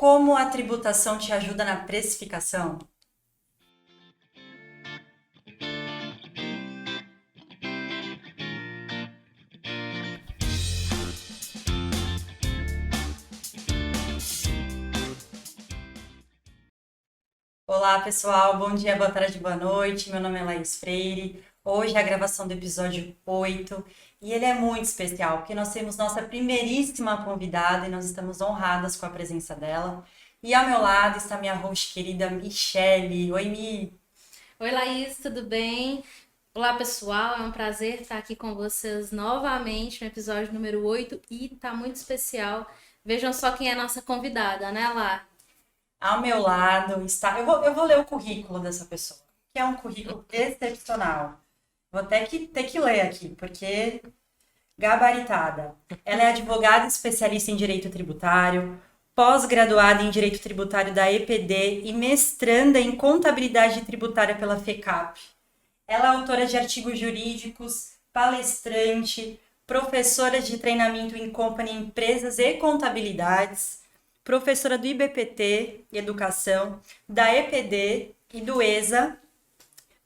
Como a tributação te ajuda na precificação? Olá, pessoal. Bom dia, boa tarde, boa noite. Meu nome é Laís Freire. Hoje é a gravação do episódio 8 e ele é muito especial porque nós temos nossa primeiríssima convidada e nós estamos honradas com a presença dela. E ao meu lado está minha host querida Michele. Oi, Mi. Oi, Laís, tudo bem? Olá, pessoal, é um prazer estar aqui com vocês novamente no episódio número 8 e tá muito especial. Vejam só quem é a nossa convidada, né, Lá? Ao meu lado está. Eu vou ler o currículo dessa pessoa, que é um currículo excepcional. Vou ter que ler aqui, porque gabaritada. Ela é advogada especialista em direito tributário, pós-graduada em direito tributário da EPD e mestranda em contabilidade tributária pela FECAP. Ela é autora de artigos jurídicos, palestrante, professora de treinamento em company, empresas e contabilidades, professora do IBPT, Educação, da EPD e do ESA,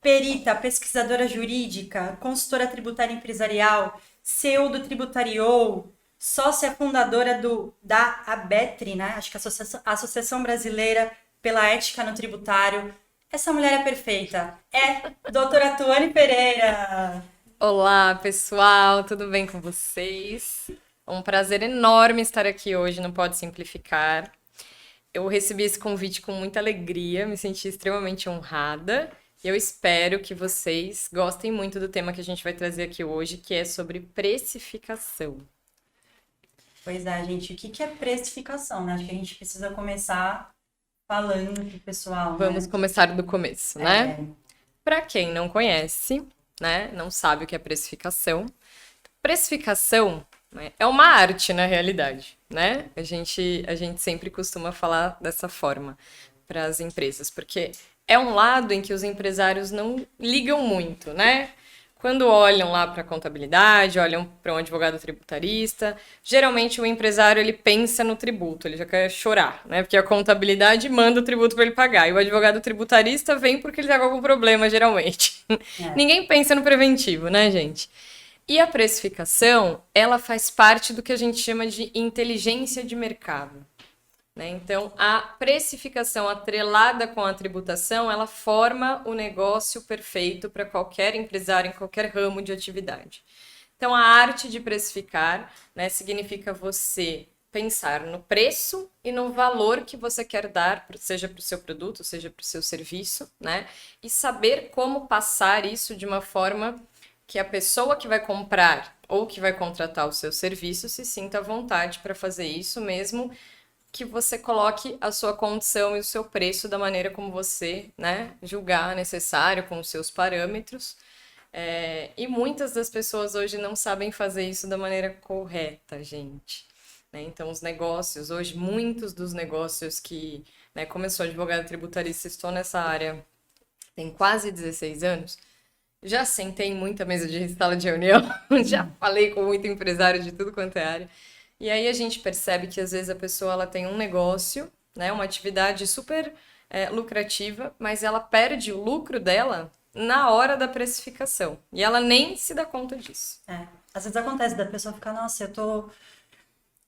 perita, pesquisadora jurídica, consultora tributária empresarial, CEO do Tributariou, sócia fundadora da ABETRI, né? Acho que é a Associação Brasileira pela Ética no Tributário. Essa mulher é perfeita. É doutora Tuane Pereira. Olá, pessoal, tudo bem com vocês? É um prazer enorme estar aqui hoje no Pode Simplificar. Eu recebi esse convite com muita alegria, me senti extremamente honrada. E eu espero que vocês gostem muito do tema que a gente vai trazer aqui hoje, que é sobre precificação. Pois é, gente, o que é precificação, né? Acho que a gente precisa começar falando pro pessoal, Vamos né? começar do começo, né? É, Para quem não conhece, né, não sabe o que é precificação. Precificação, né, é uma arte na realidade, né? A gente sempre costuma falar dessa forma para as empresas, porque é um lado em que os empresários não ligam muito, né? Quando olham lá para a contabilidade, olham para um advogado tributarista, geralmente o empresário ele pensa no tributo, ele já quer chorar, né? Porque a contabilidade manda o tributo para ele pagar, e o advogado tributarista vem porque ele está com algum problema, geralmente. é. Ninguém pensa no preventivo, né, gente? E a precificação, ela faz parte do que a gente chama de inteligência de mercado, né? Então, a precificação atrelada com a tributação, ela forma o negócio perfeito para qualquer empresário em qualquer ramo de atividade. Então, a arte de precificar, né, significa você pensar no preço e no valor que você quer dar, seja para o seu produto, seja para o seu serviço, né? E saber como passar isso de uma forma que a pessoa que vai comprar ou que vai contratar o seu serviço se sinta à vontade para fazer isso, mesmo que você coloque a sua condição e o seu preço da maneira como você, né, julgar necessário, com os seus parâmetros. E muitas das pessoas hoje não sabem fazer isso da maneira correta, gente. Né? Então, os negócios, hoje, muitos dos negócios que, né, como eu sou advogada tributarista, estou nessa área tem quase 16 anos, já sentei em muita mesa de sala de reunião, já falei com muito empresário de tudo quanto é área. E aí a gente percebe que às vezes a pessoa ela tem um negócio, né, uma atividade super lucrativa, mas ela perde o lucro dela na hora da precificação. E ela nem se dá conta disso. É. Às vezes acontece da pessoa ficar, nossa,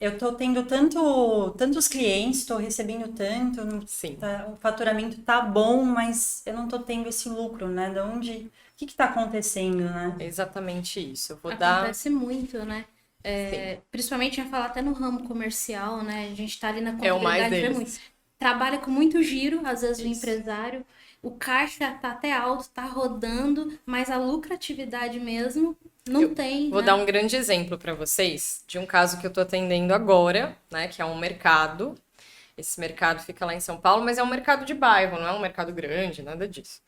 eu tô tendo tantos clientes, estou recebendo tanto, Sim, o faturamento tá bom, mas eu não tô tendo esse lucro, né? O que tá acontecendo, né? é exatamente isso. Eu vou dar. Acontece muito, né? Sim, Principalmente, ia falar até no ramo comercial, né? A gente tá ali na é o mais contabilidade, vê muito. deles. Trabalha com muito giro, às vezes o Isso. empresário, o caixa tá até alto, tá rodando, mas a lucratividade mesmo não Eu tem, vou dar né? um grande exemplo para vocês de um caso que eu estou atendendo agora, né, que é um mercado. Esse mercado fica lá em São Paulo, mas é um mercado de bairro, não é um mercado grande, nada disso.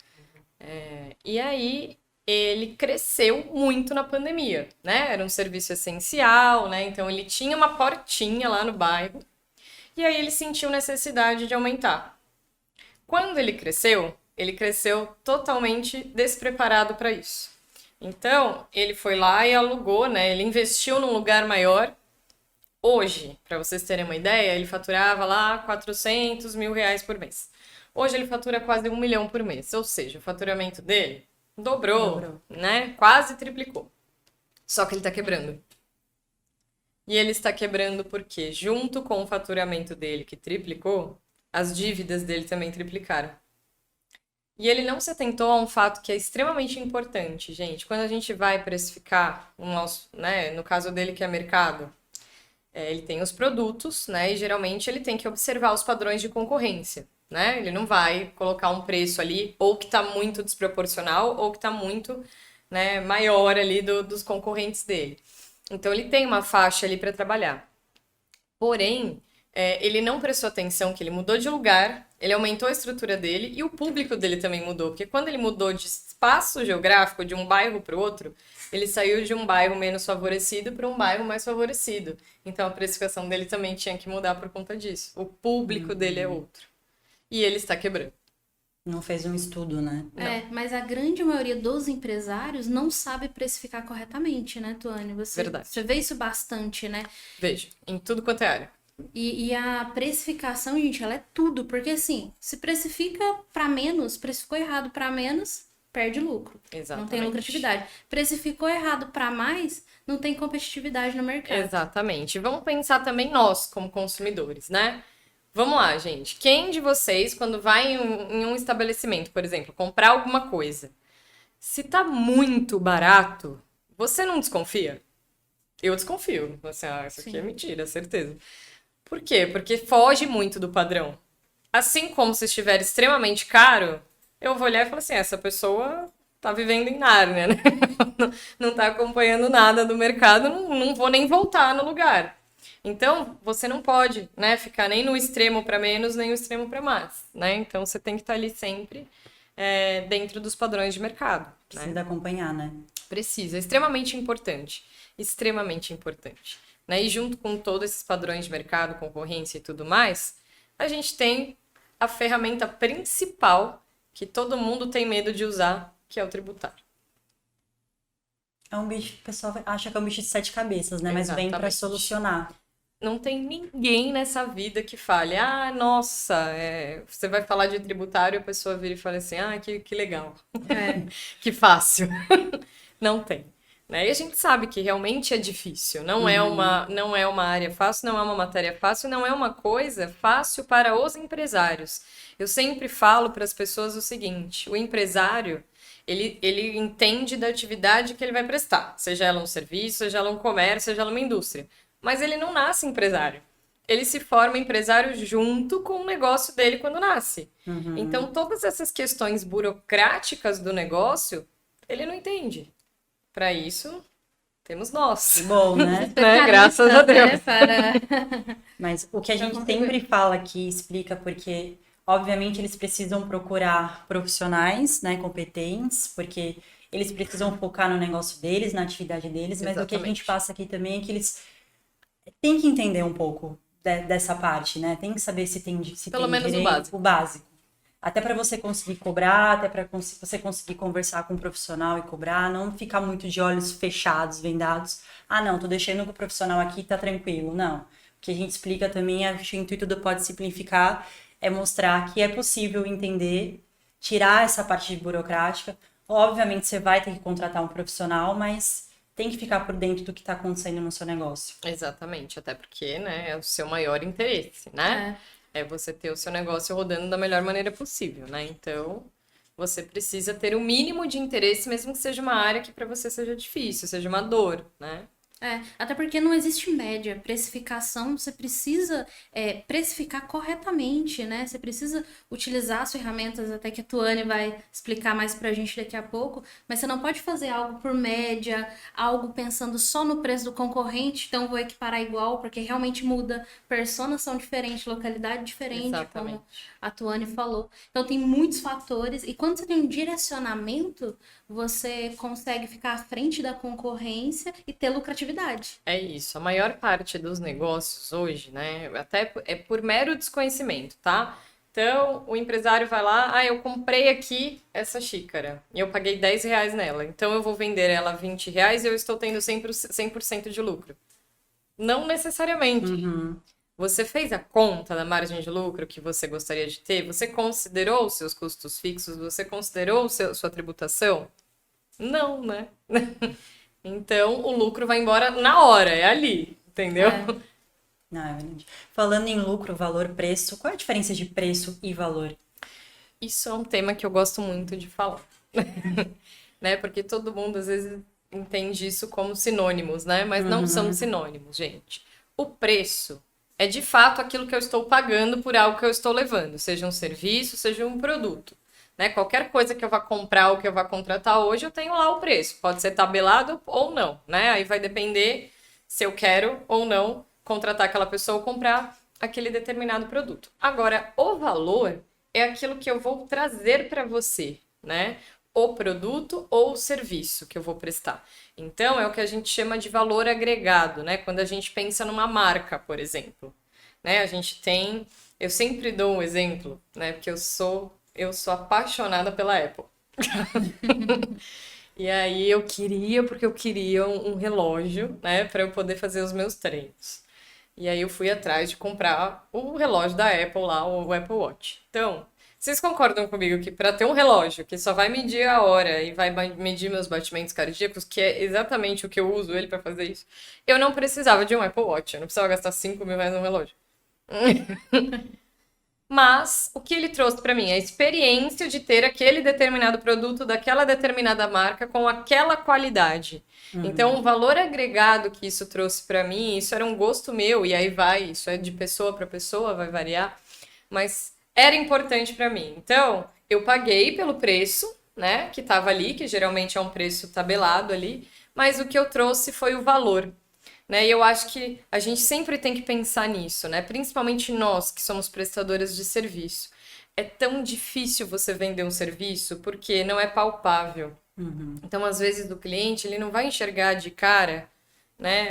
E aí ele cresceu muito na pandemia, né? Era um serviço essencial, né? Então ele tinha uma portinha lá no bairro e aí ele sentiu necessidade de aumentar. Quando ele cresceu totalmente despreparado para isso. Então, ele foi lá e alugou, né? Ele investiu num lugar maior Hoje, para vocês terem uma ideia, ele faturava lá 400 mil reais por mês. Hoje ele fatura quase 1 milhão por mês, ou seja, o faturamento dele dobrou, né? Quase triplicou. Só que ele está quebrando. E ele está quebrando porque, junto com o faturamento dele, que triplicou, as dívidas dele também triplicaram. E ele não se atentou a um fato que é extremamente importante, gente. Quando a gente vai precificar, né, no caso dele que é mercado, ele tem os produtos, né, e geralmente ele tem que observar os padrões de concorrência, né? Ele não vai colocar um preço ali ou que está muito desproporcional ou que está muito, né, maior ali dos concorrentes dele. Então ele tem uma faixa ali para trabalhar. Porém, ele não prestou atenção que ele mudou de lugar, ele aumentou a estrutura dele e o público dele também mudou. Porque quando ele mudou de espaço geográfico, de um bairro para o outro, ele saiu de um bairro menos favorecido para um bairro mais favorecido. Então a precificação dele também tinha que mudar por conta disso. O público dele é outro. E ele está quebrando. Não fez um estudo, né? Mas a grande maioria dos empresários não sabe precificar corretamente, né, Tuane? Verdade. Você vê isso bastante, né? Vejo, em tudo quanto é área. E a precificação, gente, ela é tudo. Porque assim, se precifica para menos, precificou errado para menos, perde lucro. Exatamente. Não tem lucratividade. Precificou errado para mais, não tem competitividade no mercado. Exatamente. Vamos pensar também nós, como consumidores, né? Vamos lá, gente. Quem de vocês, quando vai em um estabelecimento, por exemplo, comprar alguma coisa, se tá muito barato, você não desconfia? Eu desconfio. Assim, isso aqui é mentira, certeza. Por quê? Porque foge muito do padrão. Assim como se estiver extremamente caro, eu vou olhar e falar assim, essa pessoa tá vivendo em Nárnia, né? Não tá acompanhando nada do mercado, não vou nem voltar no lugar. Então, você não pode, né, ficar nem no extremo para menos, nem no extremo para mais, né? Então, você tem que estar ali sempre dentro dos padrões de mercado. Precisa acompanhar, né? Precisa, é extremamente importante. Extremamente importante. Né? E junto com todos esses padrões de mercado, concorrência e tudo mais, a gente tem a ferramenta principal que todo mundo tem medo de usar, que é o tributário. É um bicho, o pessoal acha que é um bicho de 7 cabeças, né? Mas vem para solucionar. Não tem ninguém nessa vida que fale, nossa, você vai falar de tributário e a pessoa vira e fala assim, que legal, que fácil. Não tem. Né? E a gente sabe que realmente é difícil, não é uma área fácil, não é uma matéria fácil, não é uma coisa fácil para os empresários. Eu sempre falo para as pessoas o seguinte, o empresário, ele entende da atividade que ele vai prestar, seja ela um serviço, seja ela um comércio, seja ela uma indústria. Mas ele não nasce empresário. Ele se forma empresário junto com o negócio dele quando nasce. Então, todas essas questões burocráticas do negócio, ele não entende. Para isso, temos nós. Bom, né? Graças a Deus. Mas o que a gente sempre fala aqui, explica porque, obviamente, eles precisam procurar profissionais, né, competentes, porque eles precisam focar no negócio deles, na atividade deles, mas o que a gente passa aqui também é que eles têm que entender um pouco dessa parte, né? Tem que saber se tem Pelo menos direito, o básico. Até para você conseguir cobrar, até para você conseguir conversar com um profissional e cobrar, não ficar muito de olhos fechados, vendados. Não, tô deixando com o profissional aqui, tá tranquilo. Não. O que a gente explica também, acho que o intuito do Pode Simplificar é mostrar que é possível entender, tirar essa parte burocrática. Obviamente, você vai ter que contratar um profissional, mas tem que ficar por dentro do que está acontecendo no seu negócio. Exatamente, até porque, né, é o seu maior interesse, né? É você ter o seu negócio rodando da melhor maneira possível, né? Então, você precisa ter o mínimo de interesse, mesmo que seja uma área que para você seja difícil, seja uma dor, né? Até porque não existe média. Precificação, você precisa precificar corretamente, né? Você precisa utilizar as ferramentas, até que a Tuane vai explicar mais pra gente daqui a pouco, mas você não pode fazer algo por média, algo pensando só no preço do concorrente, então vou equiparar igual, porque realmente muda. Personas são diferentes, localidade diferente, Exatamente. como a Tuane falou. Então tem muitos fatores, e quando você tem um direcionamento, você consegue ficar à frente da concorrência e ter lucratividade. É isso. A maior parte dos negócios hoje, né, até é por mero desconhecimento, tá? Então, o empresário vai lá, eu comprei aqui essa xícara e eu paguei 10 reais nela. Então, eu vou vender ela 20 reais e eu estou tendo 100% de lucro. Não necessariamente. Uhum. Você fez a conta da margem de lucro que você gostaria de ter? Você considerou os seus custos fixos? Você considerou sua tributação? Não, né? Então, o lucro vai embora na hora, é ali, entendeu? É. Não, é verdade. Falando em lucro, valor, preço, qual é a diferença de preço e valor? Isso é um tema que eu gosto muito de falar, né? Porque todo mundo às vezes entende isso como sinônimos, né? Mas não são sinônimos, gente. O preço é de fato aquilo que eu estou pagando por algo que eu estou levando, seja um serviço, seja um produto. Né? Qualquer coisa que eu vá comprar ou que eu vá contratar hoje, eu tenho lá o preço. Pode ser tabelado ou não, né? Aí vai depender se eu quero ou não contratar aquela pessoa ou comprar aquele determinado produto. Agora, o valor é aquilo que eu vou trazer para você, né? O produto ou o serviço que eu vou prestar. Então, é o que a gente chama de valor agregado, né? Quando a gente pensa numa marca, por exemplo. Né? A gente tem... Eu sempre dou um exemplo, né? Porque eu sou apaixonada pela Apple. E aí porque eu queria um relógio, né, para eu poder fazer os meus treinos. E aí eu fui atrás de comprar o relógio da Apple lá, o Apple Watch. Então, vocês concordam comigo que para ter um relógio que só vai medir a hora e vai medir meus batimentos cardíacos, que é exatamente o que eu uso ele para fazer isso, eu não precisava de um Apple Watch, eu não precisava gastar 5 mil reais num relógio. Mas o que ele trouxe para mim? A experiência de ter aquele determinado produto daquela determinada marca com aquela qualidade. Então, o valor agregado que isso trouxe para mim, isso era um gosto meu, e aí isso é de pessoa para pessoa, vai variar, mas era importante para mim. Então, eu paguei pelo preço, né, que estava ali, que geralmente é um preço tabelado ali, mas o que eu trouxe foi o valor. Né? E eu acho que a gente sempre tem que pensar nisso, né? Principalmente nós que somos prestadoras de serviço. É tão difícil você vender um serviço porque não é palpável. Então, às vezes, do cliente, ele não vai enxergar de cara, né?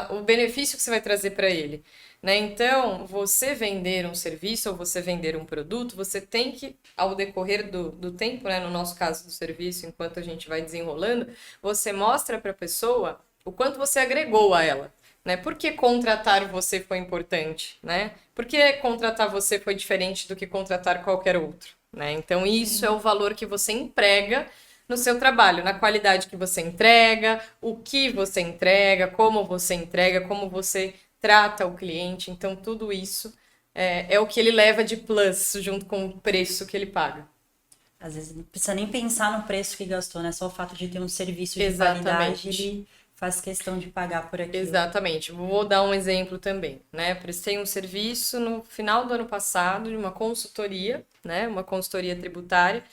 O benefício que você vai trazer para ele. Né? Então, você vender um serviço ou você vender um produto, você tem que, ao decorrer do tempo, né? No nosso caso do serviço, enquanto a gente vai desenrolando, você mostra para a pessoa o quanto você agregou a ela, né? Por que contratar você foi importante, né? Por que contratar você foi diferente do que contratar qualquer outro, né? Então, isso é o valor que você emprega no seu trabalho, na qualidade que você entrega, o que você entrega, como você trata o cliente. Então, tudo isso é o que ele leva de plus junto com o preço que ele paga. Às vezes não precisa nem pensar no preço que gastou, né? Só o fato de ter um serviço de Exatamente. qualidade, ele faz questão de pagar por aquilo. Exatamente. Vou dar um exemplo também, né? Prestei um serviço no final do ano passado de uma consultoria, né? Uma consultoria tributária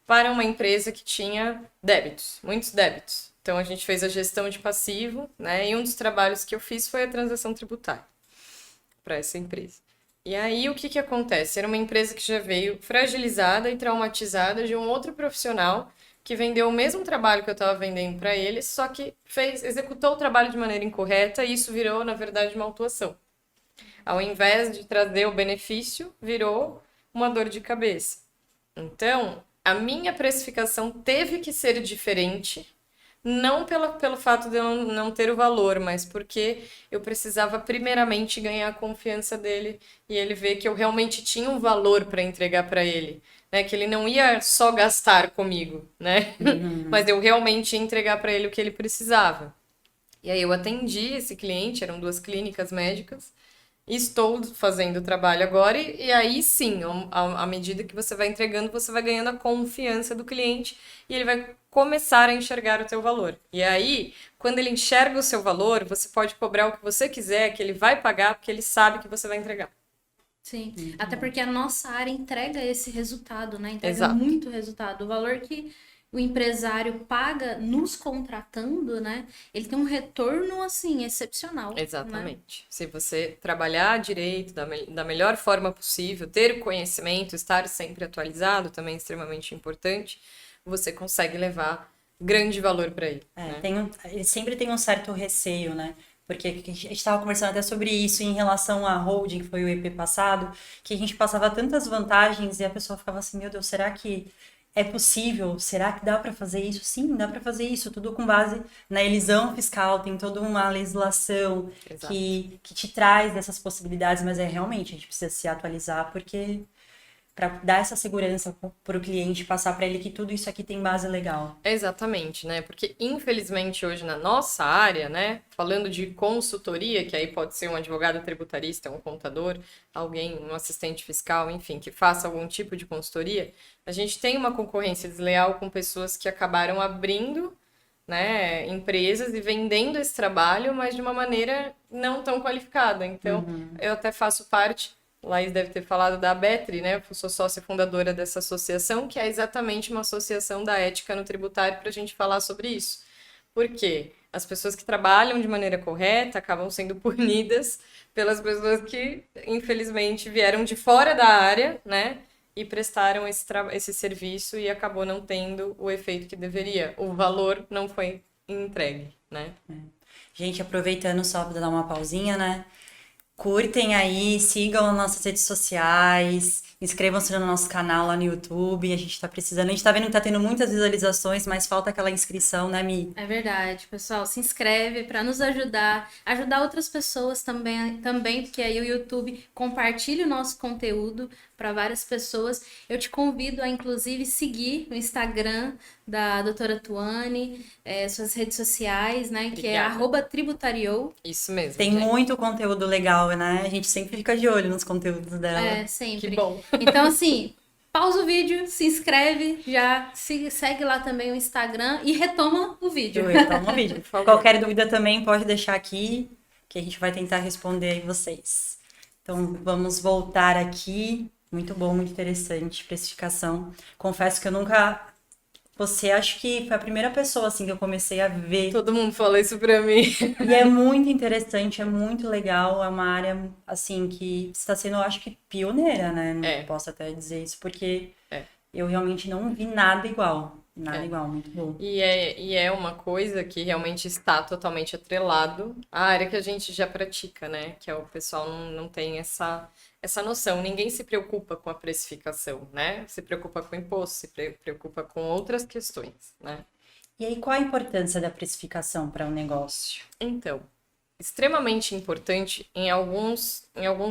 para uma empresa que tinha débitos, muitos débitos. Então a gente fez a gestão de passivo, né? E um dos trabalhos que eu fiz foi a transação tributária para essa empresa. E aí o que acontece? Era uma empresa que já veio fragilizada e traumatizada de um outro profissional que vendeu o mesmo trabalho que eu estava vendendo para eles, só que executou o trabalho de maneira incorreta e isso virou, na verdade, uma autuação. Ao invés de trazer o benefício, virou uma dor de cabeça. Então, a minha precificação teve que ser diferente, não pelo fato de eu não ter o valor, mas porque eu precisava primeiramente ganhar a confiança dele e ele ver que eu realmente tinha um valor para entregar para ele, né? Que ele não ia só gastar comigo, né? Mas eu realmente ia entregar para ele o que ele precisava. E aí eu atendi esse cliente, eram 2 clínicas médicas. Estou fazendo o trabalho agora e aí sim, à medida que você vai entregando, você vai ganhando a confiança do cliente e ele vai começar a enxergar o teu valor. E aí, quando ele enxerga o seu valor, você pode cobrar o que você quiser, que ele vai pagar, porque ele sabe que você vai entregar. Sim, até porque a nossa área entrega esse resultado, né? Entrega Exato. muito resultado. O valor que o empresário paga nos contratando, né? Ele tem um retorno, assim, excepcional. Exatamente. Né? Se você trabalhar direito, da melhor forma possível, ter conhecimento, estar sempre atualizado, também é extremamente importante, você consegue levar grande valor para ele. Né? Ele sempre tem um certo receio, né? Porque a gente estava conversando até sobre isso em relação à holding, que foi o EP passado, que a gente passava tantas vantagens e a pessoa ficava assim, meu Deus, será que é possível? Será que dá para fazer isso? Sim, dá para fazer isso, tudo com base na elisão fiscal, tem toda uma legislação Exato. que te traz dessas possibilidades, mas realmente a gente precisa se atualizar porque para dar essa segurança para o cliente, passar para ele que tudo isso aqui tem base legal. Exatamente, né? Porque infelizmente hoje na nossa área, né, falando de consultoria, que aí pode ser um advogado tributarista, um contador, alguém, um assistente fiscal, enfim, que faça algum tipo de consultoria, a gente tem uma concorrência desleal com pessoas que acabaram abrindo, né, empresas e vendendo esse trabalho, mas de uma maneira não tão qualificada. Então, eu até faço parte. Laís deve ter falado da ABETRI, né? Eu sou sócia fundadora dessa associação, que é exatamente uma associação da ética no tributário para a gente falar sobre isso. Por quê? As pessoas que trabalham de maneira correta acabam sendo punidas pelas pessoas que, infelizmente, vieram de fora da área, né? E prestaram esse serviço e acabou não tendo o efeito que deveria. O valor não foi entregue, né? Gente, aproveitando só para dar uma pausinha, né? Curtem aí, sigam as nossas redes sociais, inscrevam-se no nosso canal lá no YouTube. A gente tá precisando, a gente tá vendo que tá tendo muitas visualizações, mas falta aquela inscrição, né, Mi? É verdade, pessoal. Se inscreve para nos ajudar, ajudar outras pessoas também, porque aí o YouTube compartilha o nosso conteúdo para várias pessoas. Eu te convido a, inclusive, seguir o Instagram da doutora Tuane, suas redes sociais, né? Que é Obrigada. @tributariou. Isso mesmo, Tem gente. muito conteúdo legal, né? A gente sempre fica de olho nos conteúdos dela. Sempre. Que bom. Então, assim, pausa o vídeo, se inscreve, já segue lá também o Instagram e retoma o vídeo. Então, no vídeo. Qualquer dúvida também pode deixar aqui, que a gente vai tentar responder aí vocês. Então, vamos voltar aqui. Muito bom, muito interessante, precificação. Confesso que eu nunca... Você acho que foi a primeira pessoa, assim, que eu comecei a ver. Todo mundo fala isso pra mim. E é muito interessante, é muito legal. É uma área, assim, que está sendo, eu acho que, pioneira, né? Não posso até dizer isso, porque eu realmente não vi nada igual. Nada igual, muito bom. E é uma coisa que realmente está totalmente atrelado à área que a gente já pratica, né? Que é o pessoal não tem essa noção. Ninguém se preocupa com a precificação, né? Se preocupa com o imposto, se preocupa com outras questões, né? E aí, qual a importância da precificação para um negócio? Então, extremamente importante em alguns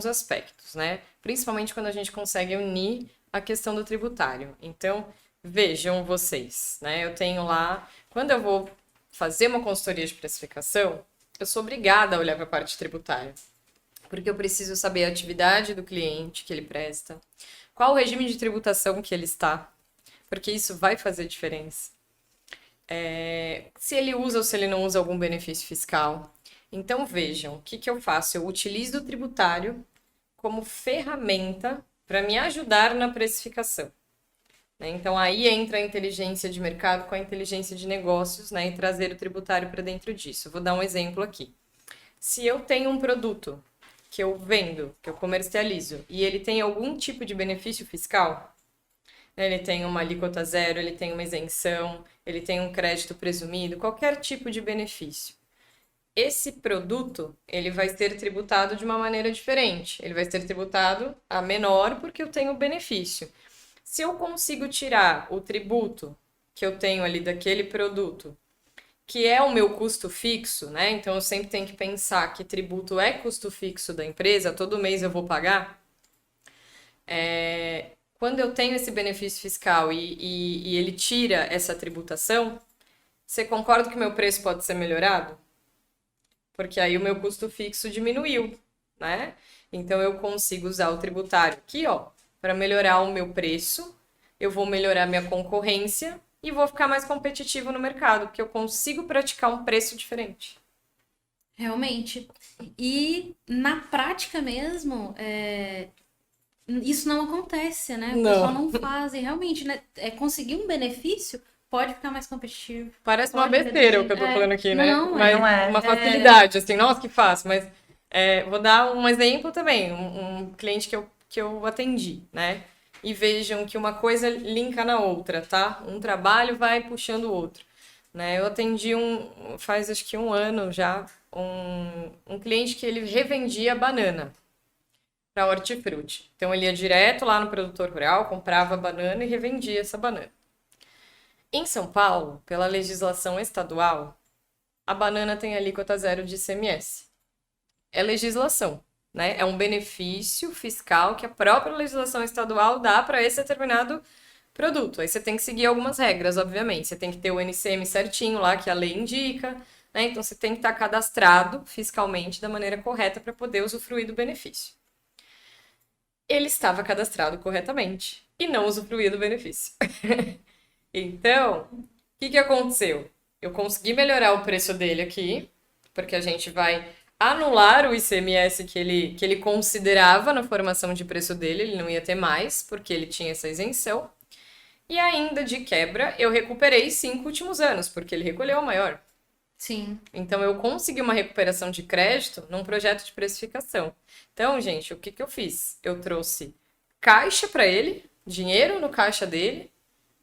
aspectos, né? Principalmente quando a gente consegue unir a questão do tributário. Então, vejam vocês, né? Eu tenho lá, quando eu vou fazer uma consultoria de precificação, eu sou obrigada a olhar para a parte tributária, porque eu preciso saber a atividade do cliente que ele presta, qual o regime de tributação que ele está, porque isso vai fazer diferença. Se ele usa ou se ele não usa algum benefício fiscal. Então, vejam, o que eu faço? Eu utilizo o tributário como ferramenta para me ajudar na precificação. Então, aí entra a inteligência de mercado com a inteligência de negócios, né, e trazer o tributário para dentro disso. Eu vou dar um exemplo aqui. Se eu tenho um produto que eu vendo, que eu comercializo, e ele tem algum tipo de benefício fiscal, né, ele tem uma alíquota zero, ele tem uma isenção, ele tem um crédito presumido, qualquer tipo de benefício. Esse produto, ele vai ser tributado de uma maneira diferente. Ele vai ser tributado a menor porque eu tenho benefício. Se eu consigo tirar o tributo que eu tenho ali daquele produto, que é o meu custo fixo, né? Então eu sempre tenho que pensar que tributo é custo fixo da empresa, todo mês eu vou pagar. Quando eu tenho esse benefício fiscal e ele tira essa tributação, você concorda que o meu preço pode ser melhorado? Porque aí o meu custo fixo diminuiu, né? Então eu consigo usar o tributário aqui, ó, para melhorar o meu preço, eu vou melhorar minha concorrência e vou ficar mais competitivo no mercado, porque eu consigo praticar um preço diferente. Realmente. E na prática mesmo, isso não acontece, né? O pessoal não faz. E realmente, né? Conseguir um benefício pode ficar mais competitivo. Parece uma besteira o que eu tô falando aqui, né? Não, mas não é. Uma facilidade, assim, nossa, que fácil. Mas vou dar um exemplo também, um cliente que eu atendi, né? E vejam que uma coisa linka na outra, tá? Um trabalho vai puxando o outro, né? Eu atendi faz acho que 1 ano já, um cliente que ele revendia banana para hortifruti. Então ele ia direto lá no produtor rural, comprava a banana e revendia essa banana. Em São Paulo, pela legislação estadual, a banana tem alíquota zero de ICMS. É legislação, né? É um benefício fiscal que a própria legislação estadual dá para esse determinado produto. Aí você tem que seguir algumas regras, obviamente. Você tem que ter o NCM certinho lá, que a lei indica, né? Então você tem que estar cadastrado fiscalmente da maneira correta para poder usufruir do benefício. Ele estava cadastrado corretamente e não usufruía do benefício. Então, o que aconteceu? Eu consegui melhorar o preço dele aqui, porque a gente vai anular o ICMS que ele considerava na formação de preço dele, ele não ia ter mais, porque ele tinha essa isenção. E ainda de quebra, eu recuperei 5 últimos anos, porque ele recolheu o maior. Sim. Então, eu consegui uma recuperação de crédito num projeto de precificação. Então, gente, o que eu fiz? Eu trouxe caixa para ele, dinheiro no caixa dele,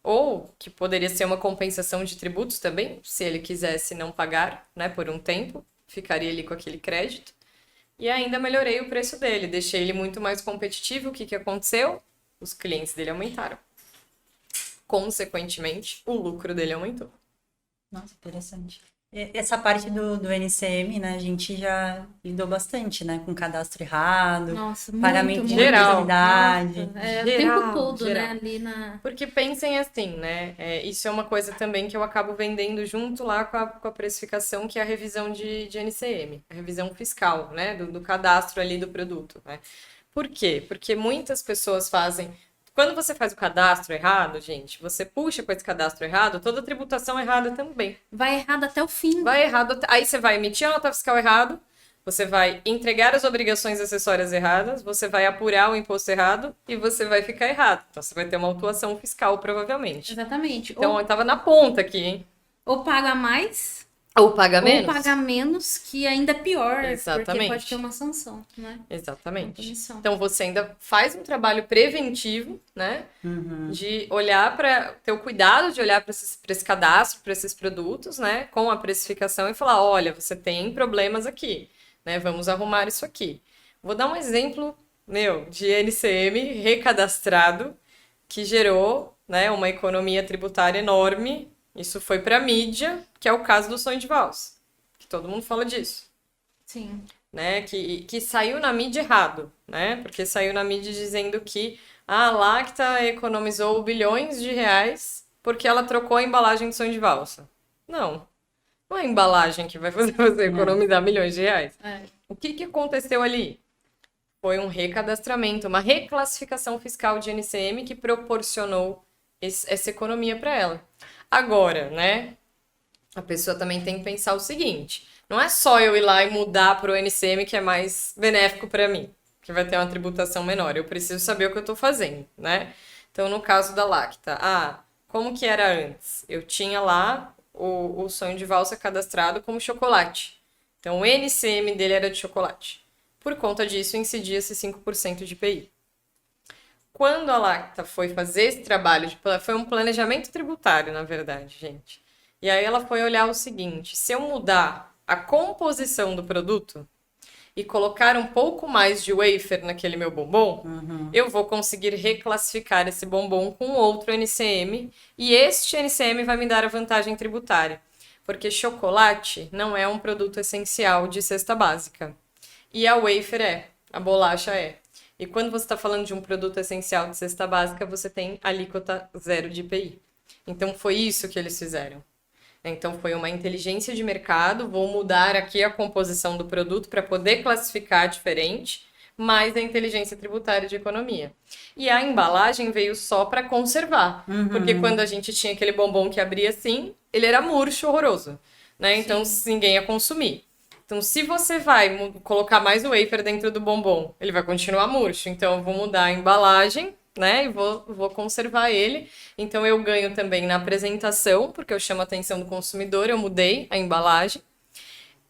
ou que poderia ser uma compensação de tributos também, se ele quisesse não pagar, né, por um tempo, ficaria ali com aquele crédito. E ainda melhorei o preço dele, deixei ele muito mais competitivo. O que aconteceu? Os clientes dele aumentaram. Consequentemente, o lucro dele aumentou. Nossa, interessante. Essa parte do NCM, né, a gente já lidou bastante, né, com cadastro errado, Nossa, pagamento de muito. Geral. mensalidade. Nossa, o Geral, tempo todo, geral. né, ali na... Porque pensem assim, né? Isso é uma coisa também que eu acabo vendendo junto lá com a precificação, que é a revisão de NCM, a revisão fiscal, né? Do cadastro ali do produto, né? Por quê? Porque muitas pessoas fazem. Quando você faz o cadastro errado, gente, você puxa com esse cadastro errado, toda a tributação errada também. Vai errado até o fim. Vai errado. Aí você vai emitir a nota fiscal errado, você vai entregar as obrigações acessórias erradas, você vai apurar o imposto errado e você vai ficar errado. Então você vai ter uma autuação fiscal, provavelmente. Exatamente. Então eu tava na ponta aqui, hein? Ou paga mais, Ou paga menos. ou paga menos, que ainda é pior, porque Exatamente. pode ter uma sanção, né? Uma Exatamente. punição. Então você ainda faz um trabalho preventivo, né? De olhar para ter o cuidado de olhar para esse cadastro, para esses produtos, né? Com a precificação e falar, olha, você tem problemas aqui, né? Vamos arrumar isso aqui. Vou dar um exemplo, de NCM recadastrado que gerou, né, uma economia tributária enorme. Isso foi para a mídia, que é o caso do sonho de valsa, que todo mundo fala disso. Sim. Né, que saiu na mídia errado, né? Porque saiu na mídia dizendo que a Lacta economizou bilhões de reais porque ela trocou a embalagem do sonho de valsa. Não é a embalagem que vai fazer você economizar milhões de reais. É. O que aconteceu ali? Foi um recadastramento, uma reclassificação fiscal de NCM que proporcionou essa economia para ela. Agora, né? A pessoa também tem que pensar o seguinte: não é só eu ir lá e mudar para o NCM que é mais benéfico para mim, que vai ter uma tributação menor. Eu preciso saber o que eu estou fazendo, né? Então, no caso da Lacta, como que era antes? Eu tinha lá o sonho de valsa cadastrado como chocolate. Então, o NCM dele era de chocolate. Por conta disso, incidia-se 5% de IPI. Quando a Lacta foi fazer esse trabalho, foi um planejamento tributário, na verdade, gente. E aí ela foi olhar o seguinte: se eu mudar a composição do produto e colocar um pouco mais de wafer naquele meu bombom, eu vou conseguir reclassificar esse bombom com outro NCM e este NCM vai me dar a vantagem tributária. Porque chocolate não é um produto essencial de cesta básica. E a wafer a bolacha é. E quando você está falando de um produto essencial de cesta básica, você tem alíquota zero de IPI. Então foi isso que eles fizeram. Então foi uma inteligência de mercado, vou mudar aqui a composição do produto para poder classificar diferente, mais a inteligência tributária de economia. E a embalagem veio só para conservar, porque quando a gente tinha aquele bombom que abria assim, ele era murcho, horroroso, né? Então ninguém ia consumir. Então, se você vai colocar mais o wafer dentro do bombom, ele vai continuar murcho. Então, eu vou mudar a embalagem, né? E vou conservar ele. Então, eu ganho também na apresentação, porque eu chamo a atenção do consumidor, eu mudei a embalagem.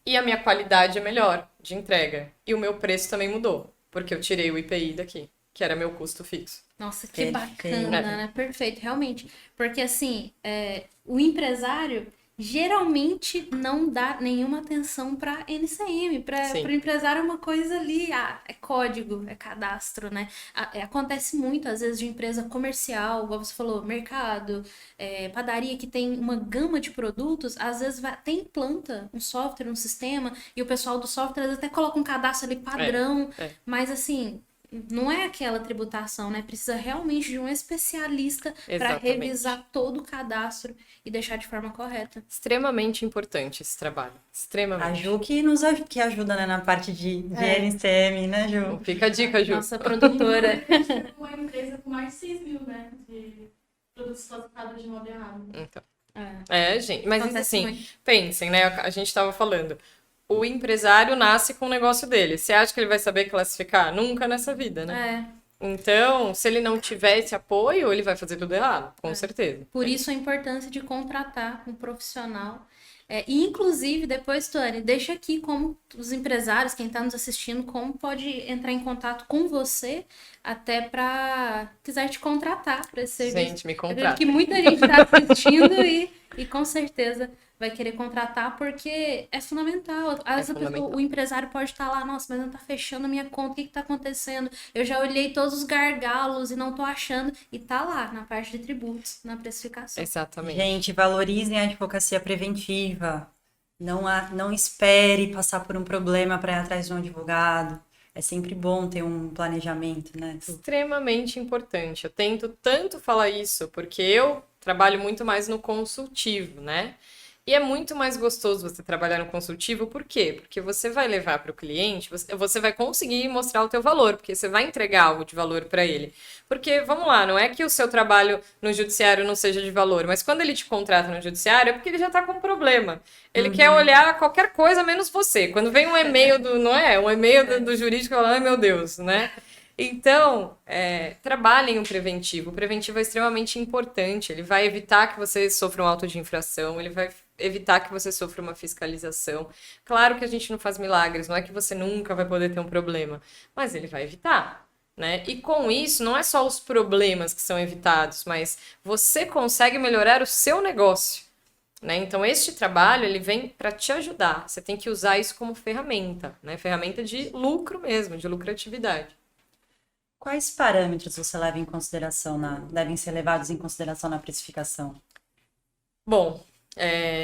E a minha qualidade é melhor de entrega. E o meu preço também mudou, porque eu tirei o IPI daqui, que era meu custo fixo. Nossa, que Perfeito. bacana, né? Perfeito, realmente. Porque, assim, o empresário, geralmente não dá nenhuma atenção para NCM, para Sim. o empresário é uma coisa ali, é código, é cadastro, né? Acontece muito, às vezes, de empresa comercial, igual você falou, mercado, padaria que tem uma gama de produtos, às vezes até implanta um software, um sistema, e o pessoal do software às vezes até coloca um cadastro ali padrão, mas assim, não é aquela tributação, né? Precisa realmente de um especialista para Exatamente. revisar todo o cadastro e deixar de forma correta. Extremamente importante esse trabalho. A Extremamente. Ju que ajuda, né, na parte de NCM, né, Ju? Fica a dica, Ju. Nossa produtora. Uma empresa com mais de 6 mil, né? De produtos classificados de modo errado. Então. É. Gente, mas Acontece assim, muito. pensem, né? A gente estava falando. O empresário nasce com o negócio dele. Você acha que ele vai saber classificar? Nunca nessa vida, né? Então, se ele não tiver esse apoio, ele vai fazer tudo errado, com certeza. Por isso a importância de contratar um profissional. E, inclusive, depois, Tuane, deixa aqui como os empresários, quem está nos assistindo, como pode entrar em contato com você até para quiser te contratar para esse serviço. Gente, me Eu acredito contrata. que muita gente está assistindo e com certeza vai querer contratar porque é fundamental. Às vezes fundamental. o empresário pode estar lá, nossa, mas não está fechando a minha conta, o que está acontecendo? Eu já olhei todos os gargalos e não estou achando. E tá lá, na parte de tributos, na precificação. Exatamente. Gente, valorizem a advocacia preventiva. Não espere passar por um problema para ir atrás de um advogado. É sempre bom ter um planejamento, né? Extremamente importante. Eu tento tanto falar isso, porque eu trabalho muito mais no consultivo, né? E é muito mais gostoso você trabalhar no consultivo, por quê? Porque você vai levar para o cliente, você vai conseguir mostrar o teu valor, porque você vai entregar algo de valor para ele. Porque, vamos lá, não é que o seu trabalho no judiciário não seja de valor, mas quando ele te contrata no judiciário é porque ele já está com um problema. Ele quer olhar qualquer coisa menos você. Quando vem um e-mail um e-mail do jurídico, fala, ai meu Deus, né? Então, trabalhem o preventivo. O preventivo é extremamente importante. Ele vai evitar que você sofra um auto de infração, ele vai evitar que você sofra uma fiscalização. Claro que a gente não faz milagres, não é que você nunca vai poder ter um problema, mas ele vai evitar, né? E com isso, não é só os problemas que são evitados, mas você consegue melhorar o seu negócio, né? Então, este trabalho, ele vem para te ajudar. Você tem que usar isso como ferramenta, né? Ferramenta de lucro mesmo, de lucratividade. Quais parâmetros você leva em consideração devem ser levados em consideração na precificação? Bom,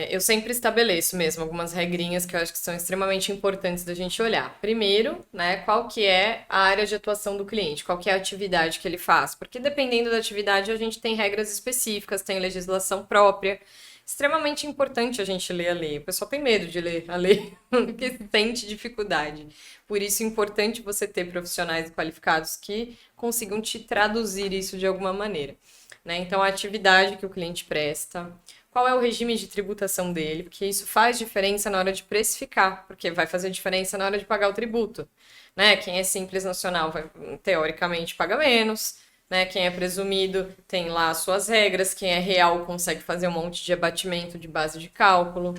eu sempre estabeleço mesmo algumas regrinhas que eu acho que são extremamente importantes da gente olhar. Primeiro, né, qual que é a área de atuação do cliente, qual que é a atividade que ele faz, porque dependendo da atividade a gente tem regras específicas, tem legislação própria. Extremamente importante a gente ler a lei. O pessoal tem medo de ler a lei, porque sente dificuldade. Por isso é importante você ter profissionais qualificados que consigam te traduzir isso de alguma maneira, né? Então, a atividade que o cliente presta, qual é o regime de tributação dele, porque isso faz diferença na hora de precificar, porque vai fazer diferença na hora de pagar o tributo, né? Quem é simples nacional vai, teoricamente, paga menos, né? Quem é presumido tem lá as suas regras, quem é real consegue fazer um monte de abatimento de base de cálculo,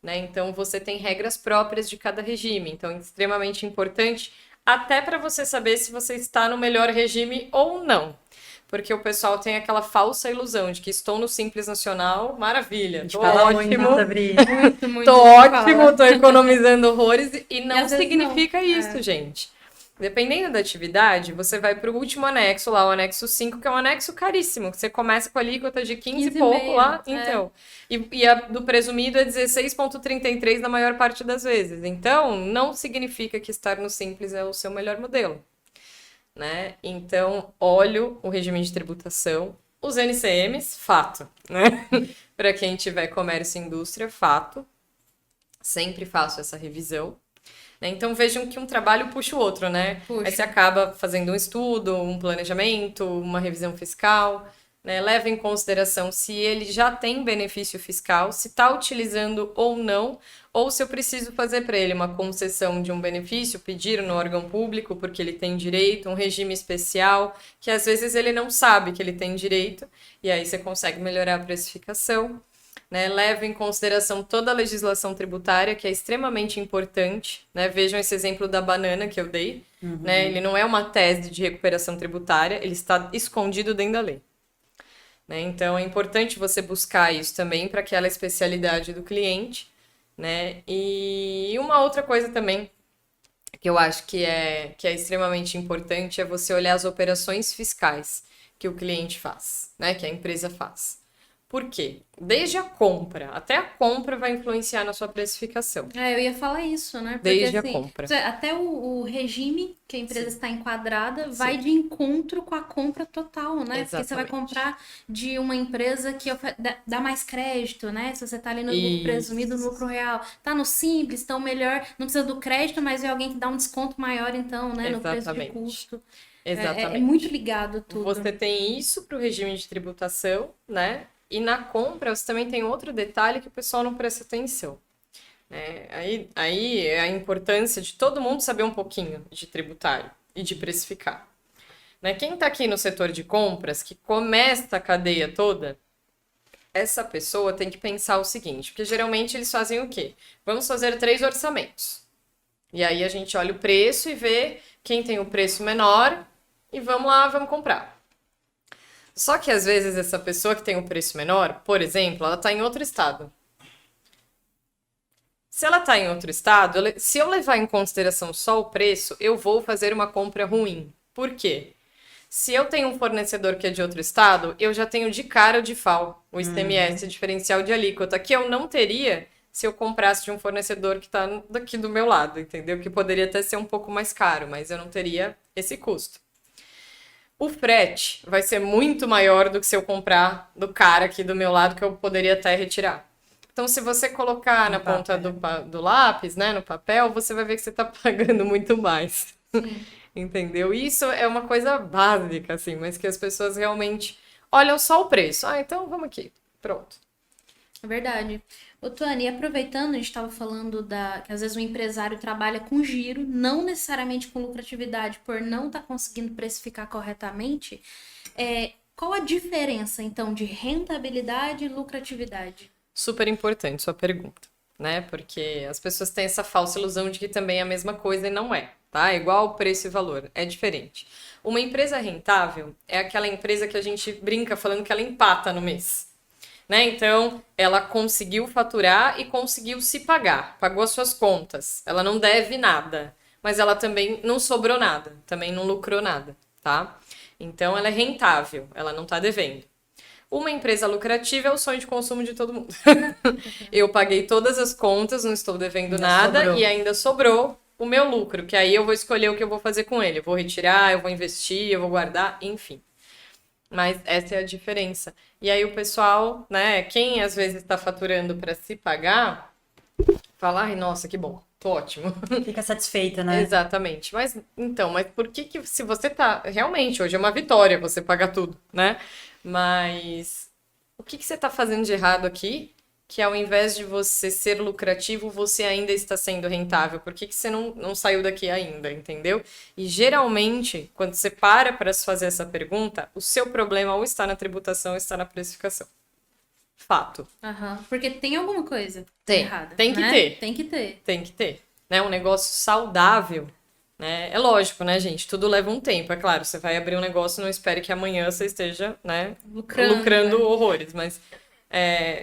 né? Então, você tem regras próprias de cada regime, então é extremamente importante até para você saber se você está no melhor regime ou não. Porque o pessoal tem aquela falsa ilusão de que estou no Simples Nacional, maravilha, tô ótimo, Muito tô ótimo, tô economizando horrores, e não às vezes significa não. isso, gente. Dependendo da atividade, você vai para o último anexo lá, o anexo 5, que é um anexo caríssimo, que você começa com a alíquota de 15 e pouco lá, então. E a do presumido é 16,33 na maior parte das vezes. Então, não significa que estar no Simples é o seu melhor modelo, né? Então, olho o regime de tributação, os NCMs, fato, né? Para quem tiver comércio e indústria, fato. Sempre faço essa revisão. Então, vejam que um trabalho puxa o outro, né? Puxa. Aí você acaba fazendo um estudo, um planejamento, uma revisão fiscal, né? Leva em consideração se ele já tem benefício fiscal, se está utilizando ou não, ou se eu preciso fazer para ele uma concessão de um benefício, pedir no órgão público porque ele tem direito, um regime especial, que às vezes ele não sabe que ele tem direito, e aí você consegue melhorar a precificação. Né, leva em consideração toda a legislação tributária, que é extremamente importante, né? Vejam esse exemplo da banana que eu dei, né? Ele não é uma tese de recuperação tributária, ele está escondido dentro da lei. né? Então, é importante você buscar isso também para aquela especialidade do cliente, né? E uma outra coisa também que eu acho que é extremamente importante é você olhar as operações fiscais que o cliente faz, né? Que a empresa faz. Por quê? Desde a compra, até a compra vai influenciar na sua precificação. Eu ia falar isso, né? Porque Desde a assim, compra. até o regime que a empresa está enquadrada vai Sim. de encontro com a compra total, né? Porque você vai Exatamente. comprar de uma empresa que dá mais crédito, né? Se você tá ali no lucro Isso. presumido, no lucro real, tá no simples, então melhor, não precisa do crédito, mas é alguém que dá um desconto maior, então, né? No preço de Exatamente. custo. Exatamente. É muito ligado tudo. Você tem isso para o regime de tributação, né? E na compra você também tem outro detalhe que o pessoal não presta atenção, né? Aí é a importância de todo mundo saber um pouquinho de tributário e de precificar, né? Quem está aqui no setor de compras, que começa a cadeia toda, essa pessoa tem que pensar o seguinte, porque geralmente eles fazem o quê? Vamos fazer 3 orçamentos. E aí a gente olha o preço e vê quem tem o preço menor e vamos lá, vamos comprar. Só que às vezes essa pessoa que tem um preço menor, por exemplo, ela está em outro estado. Se ela está em outro estado, se eu levar em consideração só o preço, eu vou fazer uma compra ruim. Por quê? Se eu tenho um fornecedor que é de outro estado, eu já tenho de cara o DIFAL, o ICMS, diferencial de alíquota, que eu não teria se eu comprasse de um fornecedor que está daqui do meu lado, entendeu? Que poderia até ser um pouco mais caro, mas eu não teria esse custo. O frete vai ser muito maior do que se eu comprar do cara aqui do meu lado, que eu poderia até retirar. Então, se você colocar na ponta do lápis, né, no papel, você vai ver que você está pagando muito mais. Entendeu? Isso é uma coisa básica, assim, mas que as pessoas realmente olham só o preço. Ah, então vamos aqui. Pronto. É verdade. Ô, Tuane, e aproveitando, a gente estava falando que às vezes o empresário trabalha com giro, não necessariamente com lucratividade, por não estar conseguindo precificar corretamente. Qual a diferença, então, de rentabilidade e lucratividade? Super importante sua pergunta, né? Porque as pessoas têm essa falsa ilusão de que também é a mesma coisa e não é, tá? É igual preço e valor, é diferente. Uma empresa rentável é aquela empresa que a gente brinca falando que ela empata no mês. Né? Então, ela conseguiu faturar e conseguiu se pagar, pagou as suas contas. Ela não deve nada, mas ela também não sobrou nada, também não lucrou nada, tá? Então, ela é rentável, ela não tá devendo. Uma empresa lucrativa é o sonho de consumo de todo mundo. Eu paguei todas as contas, não estou devendo nada e ainda sobrou o meu lucro, que aí eu vou escolher o que eu vou fazer com ele. Eu vou retirar, eu vou investir, eu vou guardar, enfim. Mas essa é a diferença. E aí o pessoal, né, quem às vezes está faturando para se pagar, fala, ai, nossa, que bom, tô ótimo. Fica satisfeita, né? Exatamente. Mas por que se você tá, realmente, hoje é uma vitória você pagar tudo, né? Mas o que você tá fazendo de errado aqui? Que ao invés de você ser lucrativo, você ainda está sendo rentável. Por que você não saiu daqui ainda, entendeu? E geralmente, quando você para se fazer essa pergunta, o seu problema ou está na tributação ou está na precificação. Fato. Porque tem alguma coisa errada. Tem que né? ter. Tem que ter. Tem que ter. Né? Um negócio saudável, né? É lógico, né, gente? Tudo leva um tempo. É claro, você vai abrir um negócio, não espere que amanhã você esteja, né, lucrando né? horrores, mas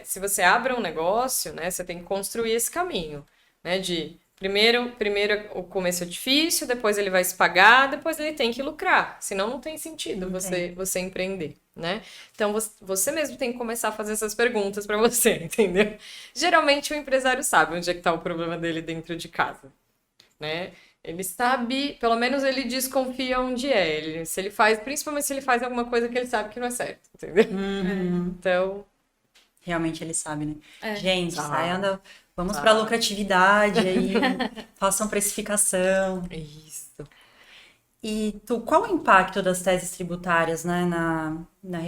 se você abre um negócio, né, você tem que construir esse caminho, né, de primeiro o começo é difícil, depois ele vai se pagar, depois ele tem que lucrar, senão não tem sentido você empreender, né? Então você mesmo tem que começar a fazer essas perguntas para você, entendeu? Geralmente o empresário sabe onde é que tá o problema dele dentro de casa, né? Ele sabe, pelo menos ele desconfia onde é. Principalmente se ele faz alguma coisa que ele sabe que não é certo, entendeu? Então, realmente ele sabe, né? Gente, Sabe. vamos para lucratividade aí, façam precificação. Isso. E qual o impacto das teses tributárias, né, na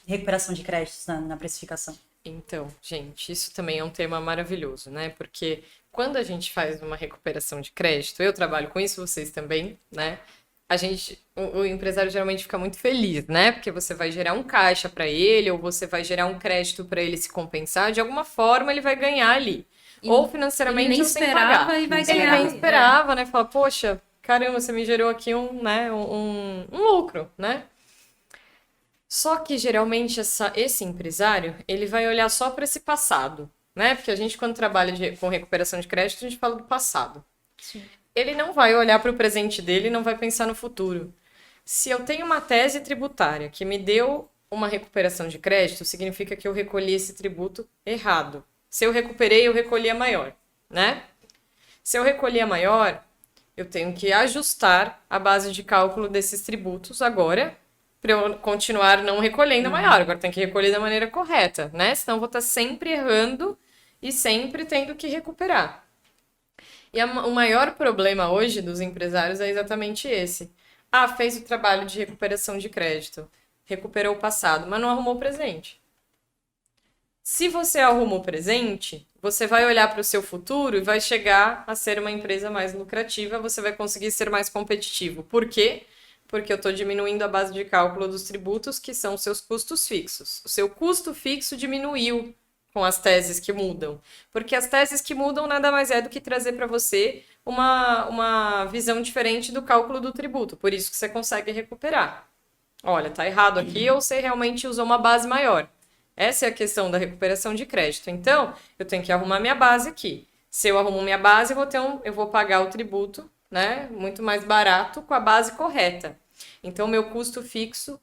recuperação de créditos na precificação? Então, gente, isso também é um tema maravilhoso, né? Porque quando a gente faz uma recuperação de crédito, eu trabalho com isso, vocês também, né? O empresário geralmente fica muito feliz, né? Porque você vai gerar um caixa para ele, ou você vai gerar um crédito para ele se compensar, de alguma forma ele vai ganhar ali. Ou financeiramente ele nem ou sem pagar. esperava e vai Ele ganhar. nem esperava, né? Fala, poxa, caramba, você me gerou aqui um lucro, né? Só que geralmente esse empresário, ele vai olhar só para esse passado, né? Porque a gente, quando trabalha com recuperação de crédito, a gente fala do passado. Sim. Ele não vai olhar para o presente dele e não vai pensar no futuro. Se eu tenho uma tese tributária que me deu uma recuperação de crédito, significa que eu recolhi esse tributo errado. Se eu recuperei, eu recolhi a maior, né? Se eu recolhi a maior, eu tenho que ajustar a base de cálculo desses tributos agora, para eu continuar não recolhendo a maior. Agora tem que recolher da maneira correta, né? Senão eu vou estar sempre errando e sempre tendo que recuperar. E o maior problema hoje dos empresários é exatamente esse. Ah, fez o trabalho de recuperação de crédito, recuperou o passado, mas não arrumou o presente. Se você arrumou o presente, você vai olhar para o seu futuro e vai chegar a ser uma empresa mais lucrativa, você vai conseguir ser mais competitivo. Por quê? Porque eu estou diminuindo a base de cálculo dos tributos, que são os seus custos fixos. O seu custo fixo diminuiu com as teses que mudam. Porque as teses que mudam nada mais é do que trazer para você uma visão diferente do cálculo do tributo. Por isso que você consegue recuperar. Olha, tá errado aqui, ou você realmente usou uma base maior. Essa é a questão da recuperação de crédito. Então, eu tenho que arrumar minha base aqui. Se eu arrumo minha base, eu vou pagar o tributo, né, muito mais barato com a base correta. Então, meu custo fixo,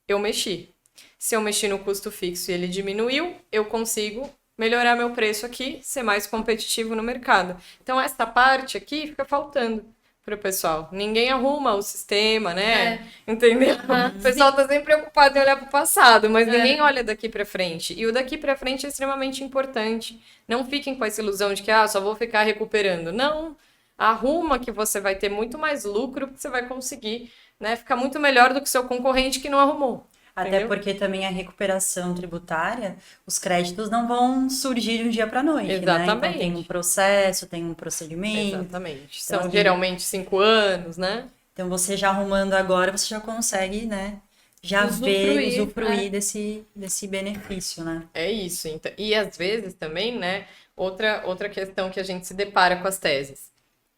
eu mexi. Se eu mexi no custo fixo e ele diminuiu, eu consigo melhorar meu preço aqui, ser mais competitivo no mercado. Então, essa parte aqui fica faltando para o pessoal. Ninguém arruma o sistema, né? Entendeu? O pessoal está sempre preocupado em olhar para o passado, mas ninguém olha daqui para frente. E o daqui para frente é extremamente importante. Não fiquem com essa ilusão de que só vou ficar recuperando. Não. Arruma que você vai ter muito mais lucro, que você vai conseguir, né, ficar muito melhor do que seu concorrente que não arrumou. Até Entendeu? porque também a recuperação tributária, os créditos não vão surgir de um dia para noite, né? Então Exatamente. tem um processo, tem um procedimento. Exatamente. Então, São assim, geralmente 5 anos, né? Então você já arrumando agora, você já consegue, né? Já usufruir desse benefício, né? É isso. Então, e às vezes também, né? Outra questão que a gente se depara com as teses.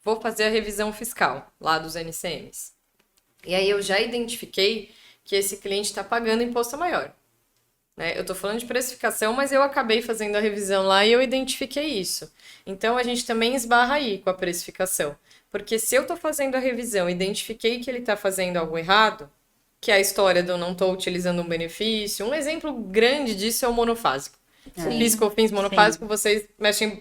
Vou fazer a revisão fiscal lá dos NCMs. E aí eu já identifiquei que esse cliente está pagando imposto maior. Né? Eu estou falando de precificação, mas eu acabei fazendo a revisão lá e eu identifiquei isso. Então a gente também esbarra aí com a precificação. Porque se eu estou fazendo a revisão e identifiquei que ele está fazendo algo errado, que é a história do não estou utilizando um benefício, um exemplo grande disso é o monofásico. O PIS/COFINS monofásico, vocês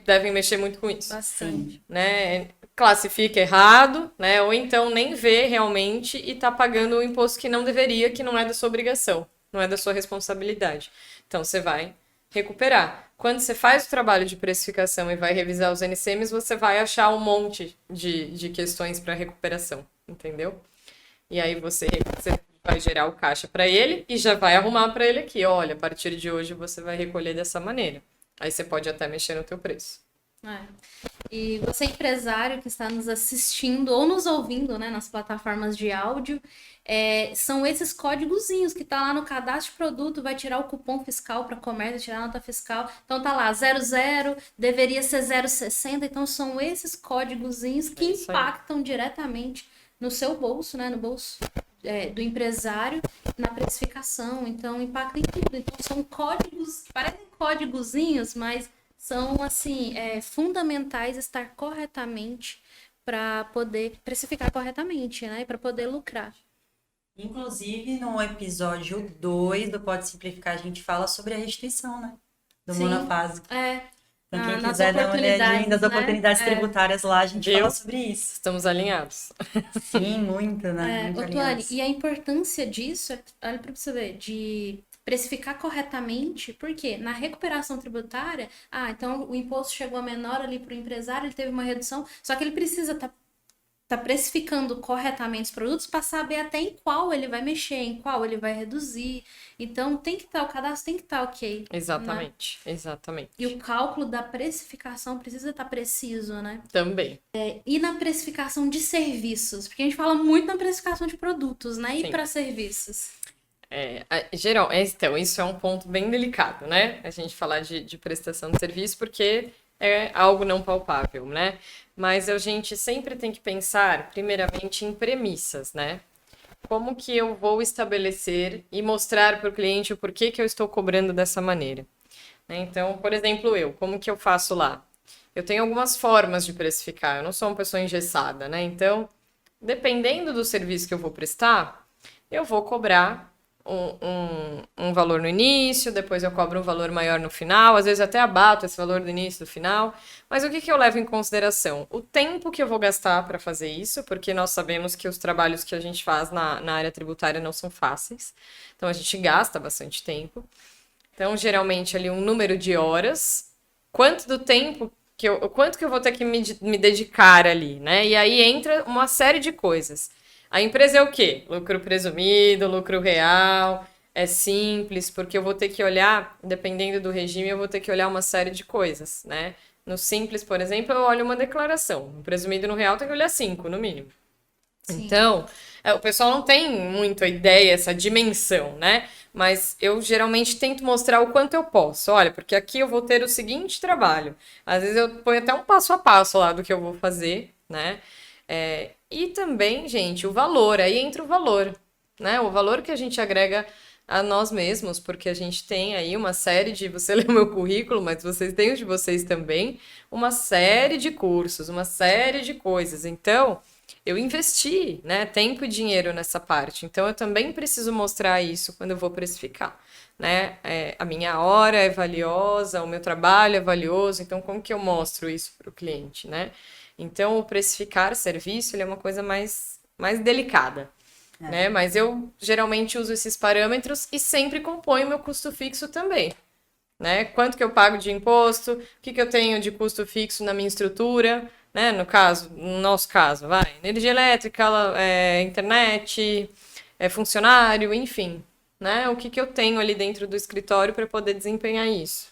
devem mexer muito com isso. Bastante. Né? Classifica errado, né? Ou então nem vê realmente e está pagando o imposto que não deveria, que não é da sua obrigação, não é da sua responsabilidade. Então você vai recuperar. Quando você faz o trabalho de precificação e vai revisar os NCMs, você vai achar um monte de questões para recuperação, entendeu? E aí você vai gerar o caixa para ele e já vai arrumar para ele aqui. Olha, a partir de hoje você vai recolher dessa maneira. Aí você pode até mexer no teu preço. E você, empresário que está nos assistindo ou nos ouvindo, né, nas plataformas de áudio, são esses códigozinhos que tá lá no cadastro de produto, vai tirar o cupom fiscal para comércio, tirar a nota fiscal. Então tá lá 00, deveria ser 0,60. Então são esses códigozinhos que impactam diretamente no seu bolso, né, no bolso do empresário, na precificação. Então impacta em tudo. Então são códigos, parecem códigozinhos, mas são, assim, fundamentais estar corretamente para poder precificar corretamente, né? E para poder lucrar. Inclusive, no episódio 2 do Pode Simplificar, a gente fala sobre a restituição, né? Do Sim. monofásico. Então, quem Nas quiser dar uma olhadinha das né? oportunidades tributárias lá, a gente fala sobre isso. Estamos alinhados. Sim, muito, né? Muito Tuane, alinhados. e a importância disso, olha para você ver, de precificar corretamente, porque na recuperação tributária, então o imposto chegou a menor ali para o empresário, ele teve uma redução, só que ele precisa estar precificando corretamente os produtos para saber até em qual ele vai mexer, em qual ele vai reduzir. Então tem que estar, o cadastro tem que estar ok. Exatamente, né? exatamente. E o cálculo da precificação precisa estar preciso, né? Também. E na precificação de serviços, porque a gente fala muito na precificação de produtos, né? E para serviços. Então, isso é um ponto bem delicado, né? A gente falar de prestação de serviço, porque é algo não palpável, né? Mas a gente sempre tem que pensar, primeiramente, em premissas, né? como que eu vou estabelecer e mostrar para o cliente o porquê que eu estou cobrando dessa maneira? Né? Então, por exemplo, como que eu faço lá? Eu tenho algumas formas de precificar, eu não sou uma pessoa engessada, né? Então, dependendo do serviço que eu vou prestar, eu vou cobrar um valor no início, depois eu cobro um valor maior no final, às vezes até abato esse valor do início e do final. Mas o que eu levo em consideração? O tempo que eu vou gastar para fazer isso, porque nós sabemos que os trabalhos que a gente faz na área tributária não são fáceis. Então, a gente gasta bastante tempo. Então, geralmente, ali um número de horas. Quanto do tempo quanto que eu vou ter que me dedicar ali, né? E aí entra uma série de coisas. A empresa é o quê? Lucro presumido, lucro real, é simples, porque eu vou ter que olhar, dependendo do regime, eu vou ter que olhar uma série de coisas, né? No simples, por exemplo, eu olho uma declaração. No presumido e no real tem que olhar 5, no mínimo. Sim. Então, o pessoal não tem muito a ideia, essa dimensão, né? Mas eu geralmente tento mostrar o quanto eu posso. Olha, porque aqui eu vou ter o seguinte trabalho. Às vezes eu ponho até um passo a passo lá do que eu vou fazer, né? E também, gente, o valor. Aí entra o valor, né? O valor que a gente agrega a nós mesmos, porque a gente tem aí uma série de... Você lê o meu currículo, mas vocês têm os de vocês também. Uma série de cursos, uma série de coisas. Então... eu investi, né, tempo e dinheiro nessa parte, então eu também preciso mostrar isso quando eu vou precificar, né? A minha hora é valiosa, o meu trabalho é valioso, então como que eu mostro isso para o cliente, né? Então o precificar serviço ele é uma coisa mais delicada, né? Mas eu geralmente uso esses parâmetros e sempre componho meu custo fixo também, né? Quanto que eu pago de imposto, o que eu tenho de custo fixo na minha estrutura, né? No nosso caso, energia elétrica, internet, funcionário, enfim, né? O que eu tenho ali dentro do escritório para poder desempenhar isso,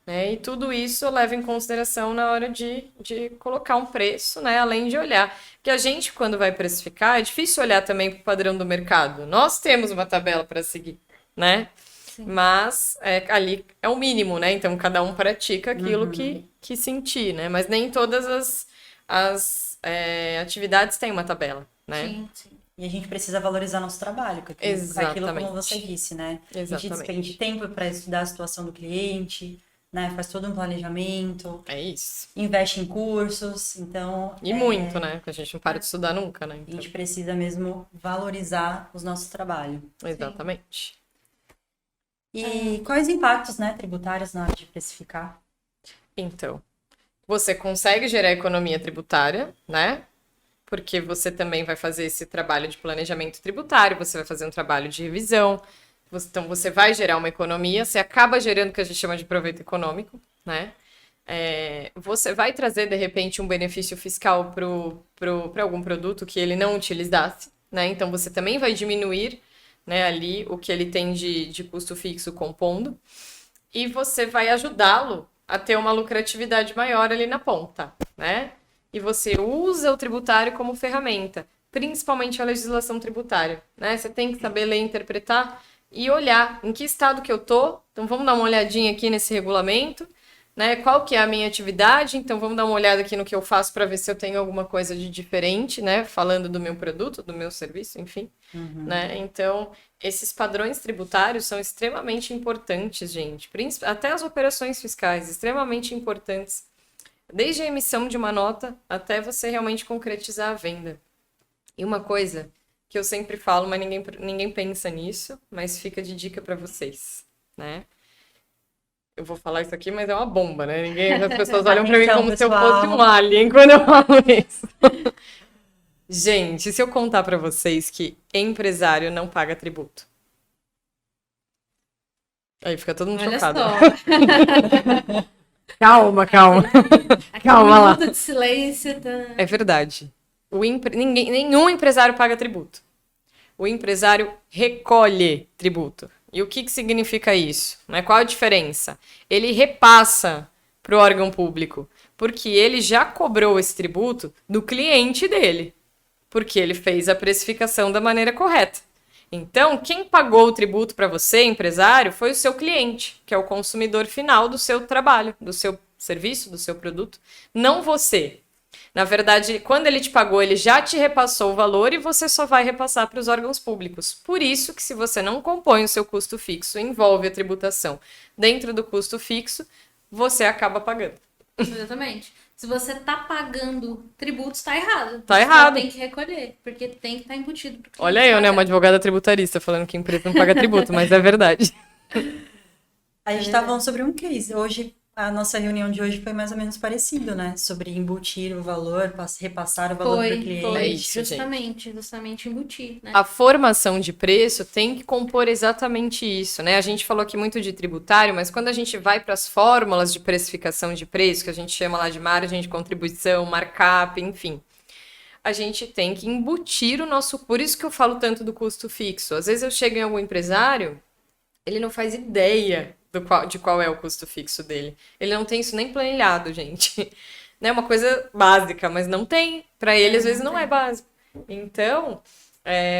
né? E tudo isso eu levo em consideração na hora de colocar um preço, né? Além de olhar. Que a gente, quando vai precificar, é difícil olhar também para o padrão do mercado. Nós temos uma tabela para seguir, né? Sim. Mas ali é o mínimo, né? Então, cada um pratica aquilo que sentir, né? Mas nem todas as atividades têm uma tabela, né? Sim, sim. E a gente precisa valorizar nosso trabalho, com aquilo, Exatamente. como você disse, né? A gente Exatamente. despende tempo para estudar a situação do cliente, né? Faz todo um planejamento, É isso. investe em cursos, então E muito, né? Porque a gente não para de estudar nunca, né? a Então, gente precisa mesmo valorizar os nossos trabalhos. exatamente. E quais impactos, né, tributários na hora de precificar? Então, você consegue gerar economia tributária, né? Porque você também vai fazer esse trabalho de planejamento tributário, você vai fazer um trabalho de revisão, então você vai gerar uma economia, você acaba gerando o que a gente chama de proveito econômico, né? Você vai trazer, de repente, um benefício fiscal para algum produto que ele não utilizasse, né? Então você também vai diminuir, né, ali o que ele tem de custo fixo compondo, e você vai ajudá-lo a ter uma lucratividade maior ali na ponta, né? E você usa o tributário como ferramenta, principalmente a legislação tributária, né? Você tem que saber ler, interpretar e olhar em que estado que eu tô. Então vamos dar uma olhadinha aqui nesse regulamento, né? Qual que é a minha atividade? Então vamos dar uma olhada aqui no que eu faço para ver se eu tenho alguma coisa de diferente, né? Falando do meu produto, do meu serviço, enfim, né? Então esses padrões tributários são extremamente importantes, gente. Até as operações fiscais, extremamente importantes. Desde a emissão de uma nota até você realmente concretizar a venda. E uma coisa que eu sempre falo, mas ninguém pensa nisso, mas fica de dica para vocês, né? Eu vou falar isso aqui, mas é uma bomba, né? As pessoas olham para mim Então, como se eu pessoal. fosse um alien quando eu falo isso. Gente, se eu contar para vocês que empresário não paga tributo. Aí fica todo mundo Olha chocado. só. Calma. Aquele Calma lá. minuto de silêncio. É verdade. Nenhum empresário paga tributo. O empresário recolhe tributo. E o que significa isso? Né? Qual a diferença? Ele repassa para o órgão público, porque ele já cobrou esse tributo do cliente dele, porque ele fez a precificação da maneira correta. Então, quem pagou o tributo para você, empresário, foi o seu cliente, que é o consumidor final do seu trabalho, do seu serviço, do seu produto, não você. Na verdade, quando ele te pagou, ele já te repassou o valor e você só vai repassar para os órgãos públicos. Por isso que se você não compõe o seu custo fixo, envolve a tributação dentro do custo fixo, você acaba pagando. Exatamente. Se você tá pagando tributos, tá errado. Tá Você errado. tem que recolher, porque tem que estar embutido. pro cliente Olha eu, né, uma pagar. advogada tributarista falando que empresa não paga tributo, mas é verdade. A gente tá falando sobre um case. Hoje, a nossa reunião de hoje foi mais ou menos parecido, né? Sobre embutir o valor, repassar o valor para o cliente. Foi, É isso, justamente embutir, né? A formação de preço tem que compor exatamente isso, né? A gente falou aqui muito de tributário, mas quando a gente vai para as fórmulas de precificação de preço, que a gente chama lá de margem de contribuição, markup, enfim, a gente tem que embutir o nosso... Por isso que eu falo tanto do custo fixo. Às vezes eu chego em algum empresário, ele não faz ideia de qual é o custo fixo dele. Ele não tem isso nem planilhado, gente. É uma coisa básica, mas não tem. Para ele, às vezes, não é básico. Então,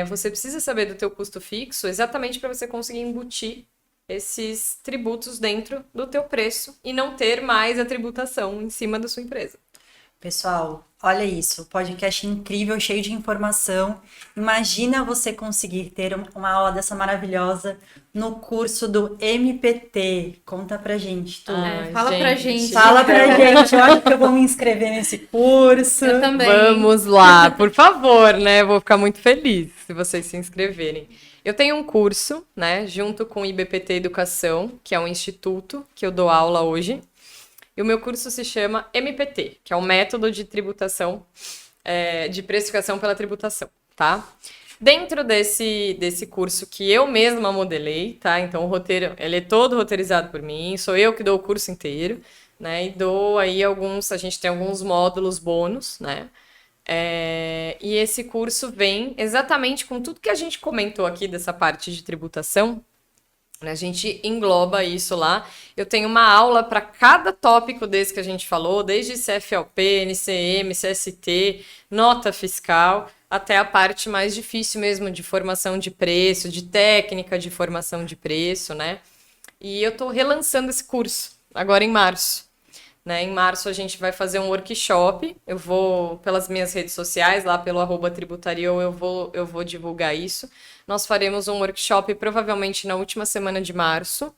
você precisa saber do teu custo fixo exatamente para você conseguir embutir esses tributos dentro do teu preço e não ter mais a tributação em cima da sua empresa. Pessoal, olha isso, podcast incrível, cheio de informação. Imagina você conseguir ter uma aula dessa maravilhosa no curso do MPT. Conta pra gente, Tu. Fala pra gente. Fala pra gente, eu acho que eu vou me inscrever nesse curso. Eu também. Vamos lá, por favor, né? Vou ficar muito feliz se vocês se inscreverem. Eu tenho um curso, né, junto com o IBPT Educação, que é um instituto que eu dou aula hoje. E o meu curso se chama MPT, que é o método de tributação, de precificação pela tributação, tá? Dentro desse curso que eu mesma modelei, tá? Então o roteiro, ele é todo roteirizado por mim, sou eu que dou o curso inteiro, né? E dou aí a gente tem alguns módulos bônus, né? E esse curso vem exatamente com tudo que a gente comentou aqui dessa parte de tributação. A gente engloba isso lá. Eu tenho uma aula para cada tópico desse que a gente falou, desde CFLP, NCM, CST, nota fiscal, até a parte mais difícil mesmo de formação de preço, de técnica de formação de preço, né? E eu estou relançando esse curso agora em março. Né? Em março a gente vai fazer um workshop. Eu vou, pelas minhas redes sociais, lá pelo @tributario, eu vou divulgar isso. Nós faremos um workshop provavelmente na última semana de março.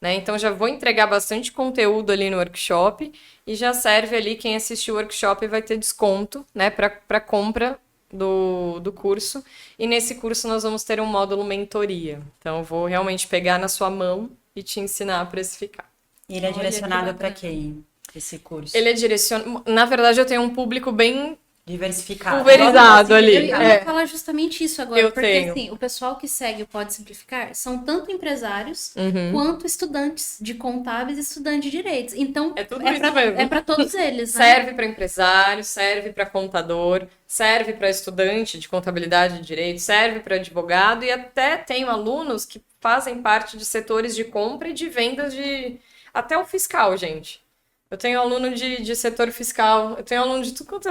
Né? Então já vou entregar bastante conteúdo ali no workshop e já serve ali, quem assistir o workshop vai ter desconto, né, para compra do curso. E nesse curso nós vamos ter um módulo mentoria. Então eu vou realmente pegar na sua mão e te ensinar a precificar. E ele é Olha, direcionado que para bacana. quem, esse curso? Ele é direcionado... Na verdade, eu tenho um público bem Diversificado. pulverizado ali. Eu ia falar justamente isso agora, Eu porque tenho. assim, o pessoal que segue o Pode Simplificar são tanto empresários Uhum. quanto estudantes de contábeis e estudantes de direitos. Então, É tudo isso mesmo. é para todos eles, né? Serve para empresário, serve para contador, serve para estudante de contabilidade e direito, serve para advogado e até tenho alunos que fazem parte de setores de compra e de vendas de... Até o fiscal, gente. Eu tenho aluno de setor fiscal, eu tenho aluno de tudo quanto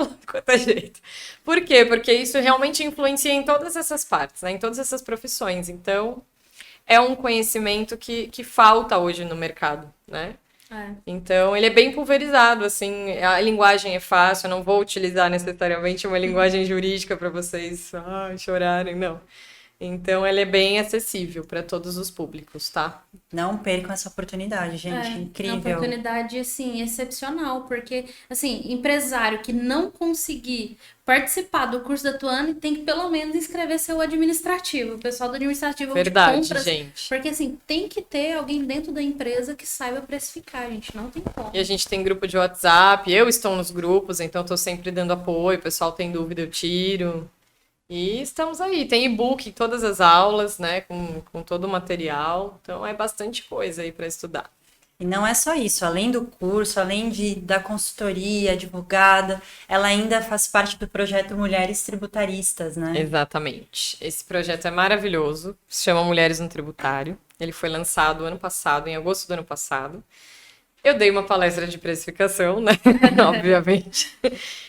é jeito. Por quê? Porque isso realmente influencia em todas essas partes, né? Em todas essas profissões. Então, é um conhecimento que falta hoje no mercado, né? Então, ele é bem pulverizado, assim, a linguagem é fácil, eu não vou utilizar necessariamente uma linguagem jurídica para vocês chorarem, não. Então, ele é bem acessível para todos os públicos, tá? Não percam essa oportunidade, gente. É uma Incrível. oportunidade, assim, excepcional, porque, assim, empresário que não conseguir participar do curso da Tuane tem que, pelo menos, inscrever seu administrativo. O pessoal do administrativo Verdade, de compras, gente. porque, assim, tem que ter alguém dentro da empresa que saiba precificar, gente, não tem como. E a gente tem grupo de WhatsApp, eu estou nos grupos, então estou sempre dando apoio, o pessoal tem dúvida, eu tiro. E estamos aí, tem e-book em todas as aulas, né, com todo o material, então é bastante coisa aí para estudar. E não é só isso, além do curso, além da consultoria, advogada, ela ainda faz parte do projeto Mulheres Tributaristas, né? Exatamente. Esse projeto é maravilhoso, se chama Mulheres no Tributário. Ele foi lançado ano passado, em agosto do ano passado. Eu dei uma palestra de precificação, né? Obviamente.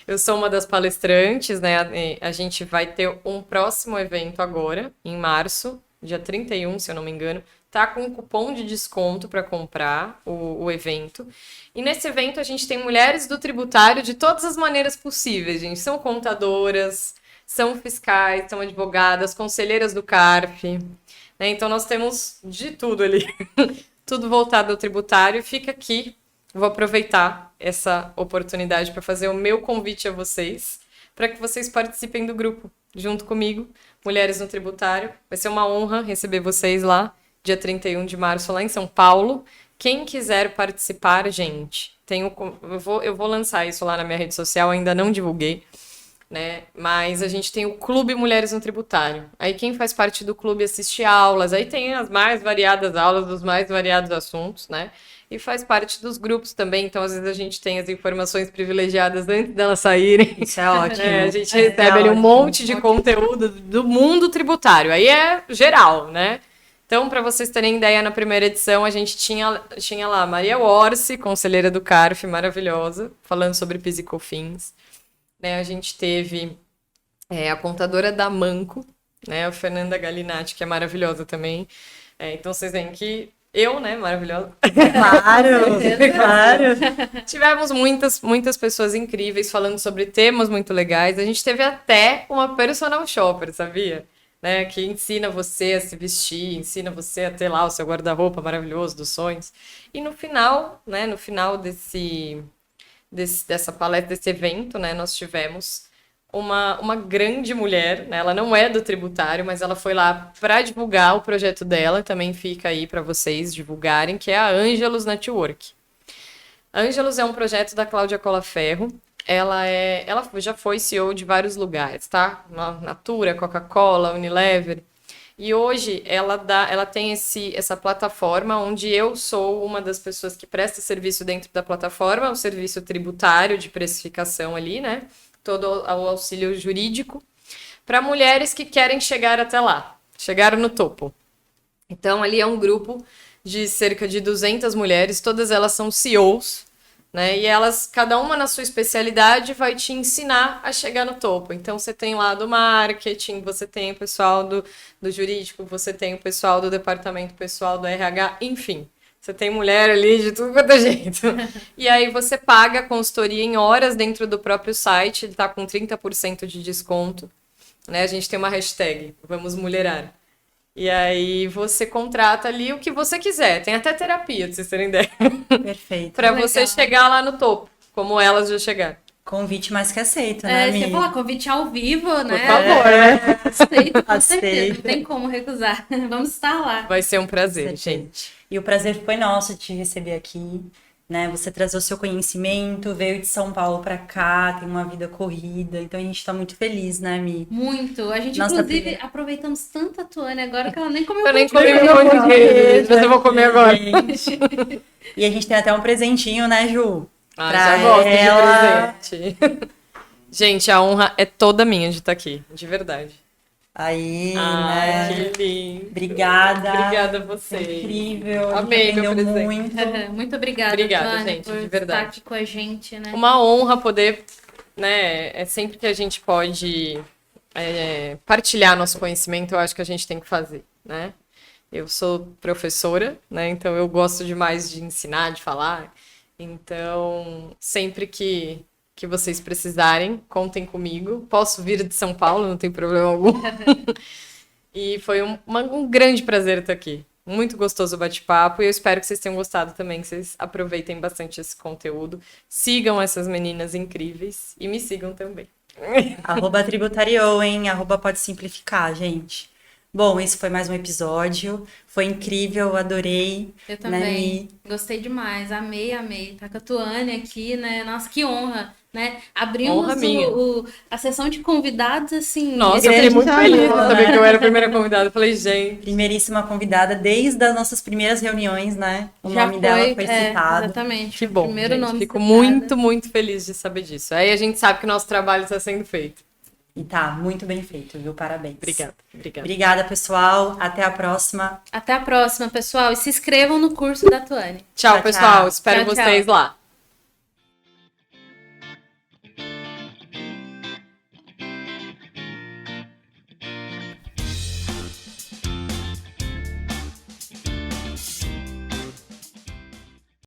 Eu sou uma das palestrantes, né? A gente vai ter um próximo evento agora, em março, dia 31, se eu não me engano, tá com um cupom de desconto para comprar o evento. E nesse evento a gente tem mulheres do tributário de todas as maneiras possíveis, gente. São contadoras, são fiscais, são advogadas, conselheiras do CARF, né? Então nós temos de tudo ali, tudo voltado ao tributário. Fica aqui, vou aproveitar essa oportunidade para fazer o meu convite a vocês, para que vocês participem do grupo junto comigo, Mulheres no Tributário. Vai ser uma honra receber vocês lá, dia 31 de março, lá em São Paulo. Quem quiser participar, gente, eu vou lançar isso lá na minha rede social, ainda não divulguei, né? Mas a gente tem o Clube Mulheres no Tributário. Aí quem faz parte do clube assiste aulas, aí tem as mais variadas aulas dos mais variados assuntos, né? E faz parte dos grupos também, então às vezes a gente tem as informações privilegiadas antes delas saírem. Isso é ótimo. A gente recebe ali um monte de conteúdo do mundo tributário, aí é geral, né? Então, para vocês terem ideia, na primeira edição a gente tinha lá a Maria Orsi, conselheira do CARF, maravilhosa, falando sobre PIS e COFINS. Né, a gente teve a contadora da Manco, né, a Fernanda Galinatti, que é maravilhosa também. Então, vocês veem que eu, né, maravilhosa. Claro, claro. Tivemos muitas pessoas incríveis falando sobre temas muito legais. A gente teve até uma personal shopper, sabia? Né, que ensina você a se vestir, ensina você a ter lá o seu guarda-roupa maravilhoso dos sonhos. E no final, né, dessa palestra, desse evento, né, nós tivemos uma grande mulher, né, ela não é do tributário, mas ela foi lá para divulgar o projeto dela, também fica aí para vocês divulgarem, que é a Angelus Network. Angelus é um projeto da Cláudia Colaferro. Ela já foi CEO de vários lugares, tá? Natura, Coca-Cola, Unilever. E hoje ela tem essa plataforma onde eu sou uma das pessoas que presta serviço dentro da plataforma, o serviço tributário de precificação ali, né? Todo o auxílio jurídico para mulheres que querem chegar até lá, chegar no topo. Então ali é um grupo de cerca de 200 mulheres, todas elas são CEOs, né? E elas, cada uma na sua especialidade, vai te ensinar a chegar no topo. Então, você tem lá do marketing, você tem o pessoal do jurídico, você tem o pessoal do departamento pessoal do RH, enfim. Você tem mulher ali de tudo quanto é jeito. E aí, você paga a consultoria em horas dentro do próprio site, ele tá com 30% de desconto. Né? A gente tem uma hashtag, Vamos Mulherar. E aí você contrata ali o que você quiser. Tem até terapia, pra vocês terem ideia. Perfeito. Pra você chegar lá no topo, como elas já chegaram. Convite mais que aceito, né, Você amiga? falar convite ao vivo, né? Por favor, né? Aceito, com Aceito. certeza. Não tem como recusar. Vamos estar lá. Vai ser um prazer, Certeza. gente. E o prazer foi nosso te receber aqui, né? Você trazer o seu conhecimento, veio de São Paulo pra cá, tem uma vida corrida, então a gente tá muito feliz, né, Mi? Muito. A gente, Nossa, inclusive, primeira- aproveitamos tanto a Tuane agora que ela nem comeu Eu nem pão de comi queijo. pão de queijo, mas eu vou comer agora. Gente. E a gente tem até um presentinho, né, Ju? Ah, Pra já gosto ela. de presente. Gente, a honra é toda minha de estar aqui, de verdade. Aí, Ai, né? que lindo. Obrigada. Obrigada a Foi vocês. incrível. A gente Amei meu aprendeu presente. muito. Muito obrigada, Obrigada, Tuane, gente, por de verdade. estar aqui com a gente, né? Uma honra poder, né? É sempre que a gente pode partilhar nosso conhecimento, eu acho que a gente tem que fazer, né? Eu sou professora, né? Então eu gosto demais de ensinar, de falar. Então, sempre que vocês precisarem, contem comigo. Posso vir de São Paulo, não tem problema algum. E foi um grande prazer estar aqui. Muito gostoso o bate-papo e eu espero que vocês tenham gostado também, que vocês aproveitem bastante esse conteúdo. Sigam essas meninas incríveis e me sigam também. @tributario, hein? @pode simplificar, gente. Bom, esse foi mais um episódio. Foi incrível, adorei. Eu Né, também. Mi? Gostei demais. Amei. Tá com a Tuane aqui, né? Nossa, que honra, né? Abrimos Honra minha. a sessão de convidados, assim. Nossa, eu fiquei grande muito feliz de honra, saber né? que eu era a primeira convidada. Eu falei, gente, Primeiríssima convidada desde as nossas primeiras reuniões, né? O já nome dela foi citado. Exatamente. que foi o bom, primeiro gente. nome Fico citado. muito, muito feliz de saber disso. Aí a gente sabe que o nosso trabalho está sendo feito. E tá muito bem feito, viu? Parabéns. Obrigada. Obrigada, pessoal. Até a próxima. Até a próxima, pessoal. E se inscrevam no curso da Tuane. Tchau, Tchau, pessoal. tchau. Espero Tchau, tchau. vocês lá.